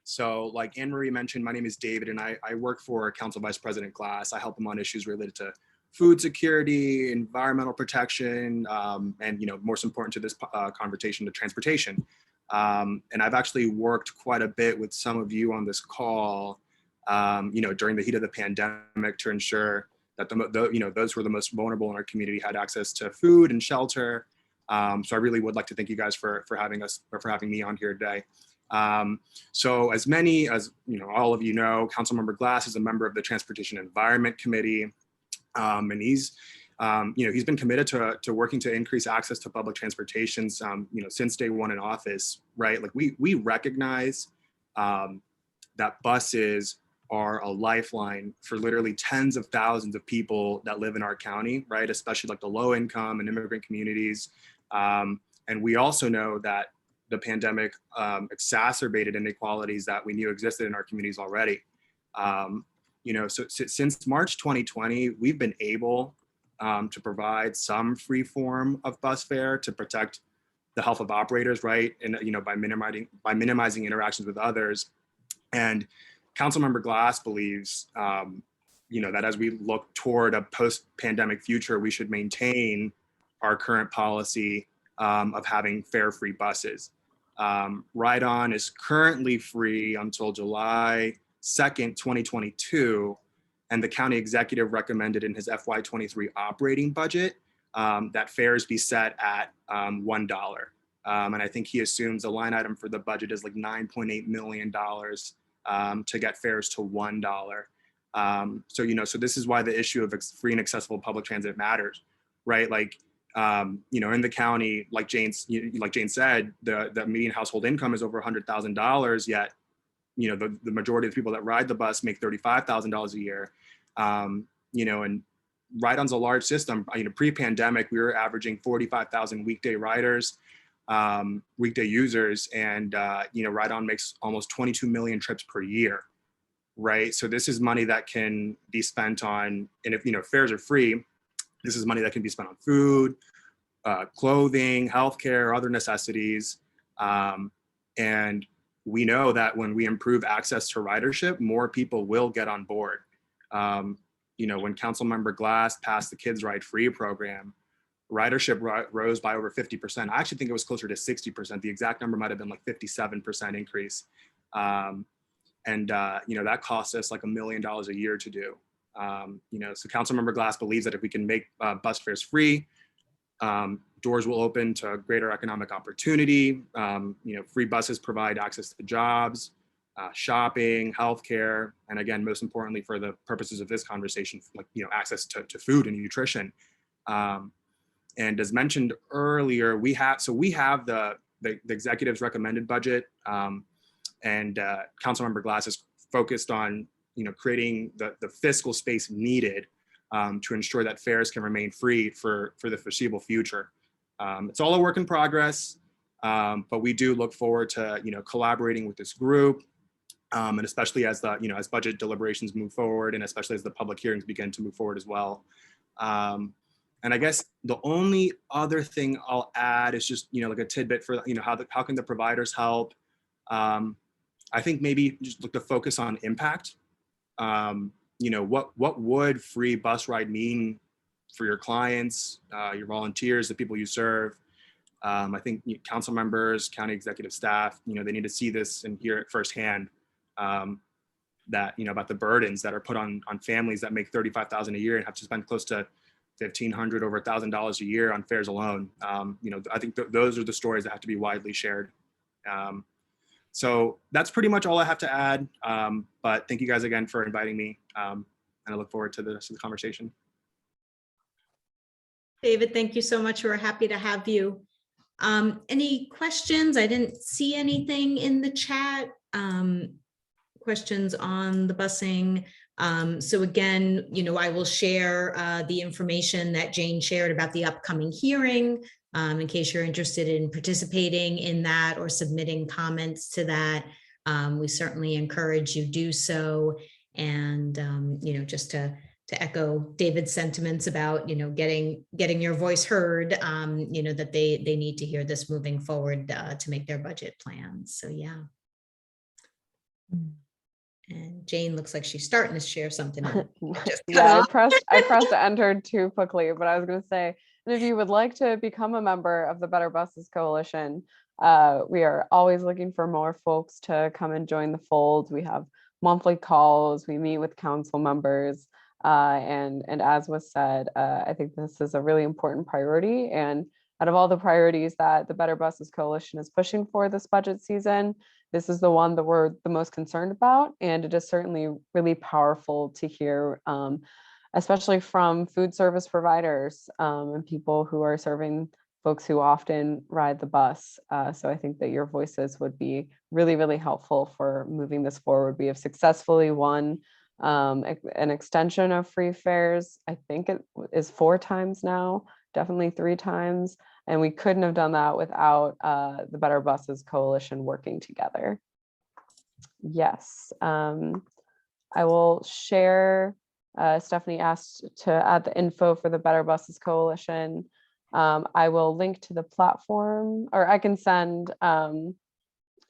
So like Anne Marie mentioned, my name is David, and I work for Council Vice President Glass. I help him on issues related to food security, environmental protection, and most important to this conversation, to transportation. And I've actually worked quite a bit with some of you on this call, during the heat of the pandemic, to ensure that those who were the most vulnerable in our community had access to food and shelter. So I really would like to thank you guys for having me on here today. So as many as all of Councilmember Glass is a member of the Transportation Environment Committee, and he's been committed to working to increase access to public transportation, since day one in office, right? Like we recognize that buses are a lifeline for literally tens of thousands of people that live in our county, right? Especially like the low income and immigrant communities. And we also know that the pandemic exacerbated inequalities that we knew existed in our communities already. So since March 2020, we've been able to provide some free form of bus fare to protect the health of operators, right? And by minimizing interactions with others. And Councilmember Glass believes, that as we look toward a post-pandemic future, we should maintain our current policy of having fare-free buses. Ride-on is currently free until July 2nd, 2022, and the county executive recommended in his FY23 operating budget that fares be set at $1. And I think he assumes the line item for the budget is like $9.8 million to get fares to $1. So this is why the issue of free and accessible public transit matters, right? Like, in the county, like Jane said, the median household income is over $100,000, yet, the majority of the people that ride the bus make $35,000 a year. And ride-on's a large system. Pre-pandemic, we were averaging 45,000 weekday riders, weekday users, and ride-on makes almost 22 million trips per year, right? So this is money that can be spent on, and if fares are free, This is money that can be spent on food, clothing, healthcare, other necessities. And we know that when we improve access to ridership, more people will get on board. You know, when Councilmember Glass passed the Kids Ride Free program, ridership rose by over 50%. I actually think it was closer to 60%. The exact number might have been like 57% increase. You know, that cost us like $1 million a year to do. You know, so Councilmember Glass believes that if we can make bus fares free, doors will open to greater economic opportunity. You know, free buses provide access to jobs, shopping, healthcare, and again, most importantly, for the purposes of this conversation, like, you know, access to food and nutrition. And as mentioned earlier, we have the executive's recommended budget, and Councilmember Glass is focused on, you know, creating the fiscal space needed to ensure that fares can remain free for the foreseeable future. It's all a work in progress, but we do look forward to, you know, collaborating with this group, and especially as the, you know, as budget deliberations move forward, and especially as the public hearings begin to move forward as well. And I guess the only other thing I'll add is just, you know, like a tidbit for, you know, how can the providers help? I think maybe just look to focus on impact. You know, what would free bus ride mean for your clients, your volunteers, the people you serve? I think council members, county executive staff, you know, they need to see this and hear it firsthand. That, you know, about the burdens that are put on families that make $35,000 a year and have to spend close to $1,500 over $1,000 a year on fares alone. You know, I think those are the stories that have to be widely shared. So that's pretty much all I have to add. But thank you guys again for inviting me. And I look forward to the rest of the conversation. David, thank you so much. We're happy to have you. Any questions? I didn't see anything in the chat. Questions on the busing. So again, you know, I will share the information that Jane shared about the upcoming hearing, in case you're interested in participating in that or submitting comments to that. We certainly encourage you do so. And, you know, just to echo David's sentiments about, you know, getting your voice heard, you know, that they need to hear this moving forward to make their budget plans. So, yeah. And Jane looks like she's starting to share something. Yeah, I pressed enter too quickly, but I was going to say, and if you would like to become a member of the Better Buses Coalition, we are always looking for more folks to come and join the fold. We have monthly calls, we meet with council members, and as was said, I think this is a really important priority. And out of all the priorities that the Better Buses Coalition is pushing for this budget season, this is the one that we're the most concerned about. And it is certainly really powerful to hear, especially from food service providers and people who are serving folks who often ride the bus. So I think that your voices would be really, really helpful for moving this forward. We have successfully won an extension of free fares. I think it is 4 times now, definitely 3 times. And we couldn't have done that without the Better Buses Coalition working together. Yes, I will share. Stephanie asked to add the info for the Better Buses Coalition. I will link to the platform, or I can send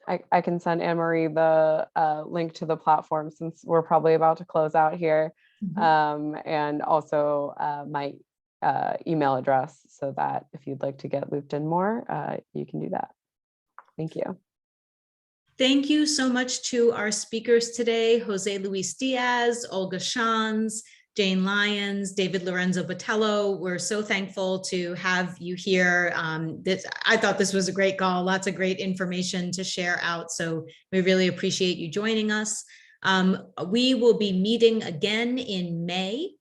I can send Anne-Marie the link to the platform, since we're probably about to close out here, and also my email address, so that if you'd like to get looped in more, you can do that. Thank you. Thank you so much to our speakers today, Jose Luis Diaz, Olga Shans, Jane Lyons, David Lorenzo Botello. We're so thankful to have you here. I thought this was a great call, lots of great information to share out. So we really appreciate you joining us. We will be meeting again in May.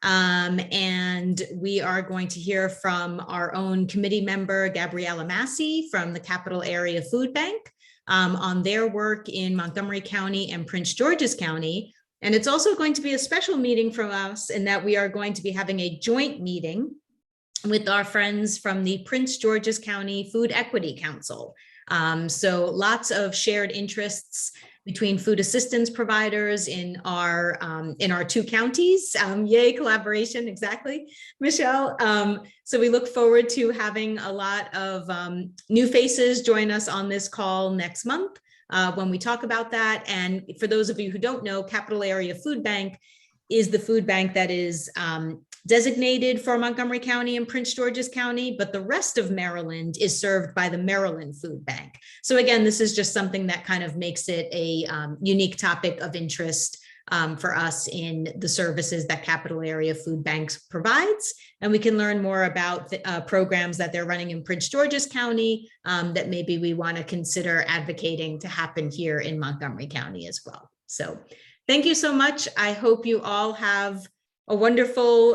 And we are going to hear from our own committee member, Gabriella Massey from the Capital Area Food Bank, on their work in Montgomery County and Prince George's County. And it's also going to be a special meeting for us in that we are going to be having a joint meeting with our friends from the Prince George's County Food Equity Council. So lots of shared interests between food assistance providers in our 2 counties. Yay, collaboration, exactly, Michelle. So we look forward to having a lot of new faces join us on this call next month when we talk about that. And for those of you who don't know, Capital Area Food Bank is the food bank that is designated for Montgomery County and Prince George's County, but the rest of Maryland is served by the Maryland Food Bank. So again, this is just something that kind of makes it a unique topic of interest for us in the services that Capital Area Food Banks provides. And we can learn more about the programs that they're running in Prince George's County that maybe we want to consider advocating to happen here in Montgomery County as well. So thank you so much. I hope you all have a wonderful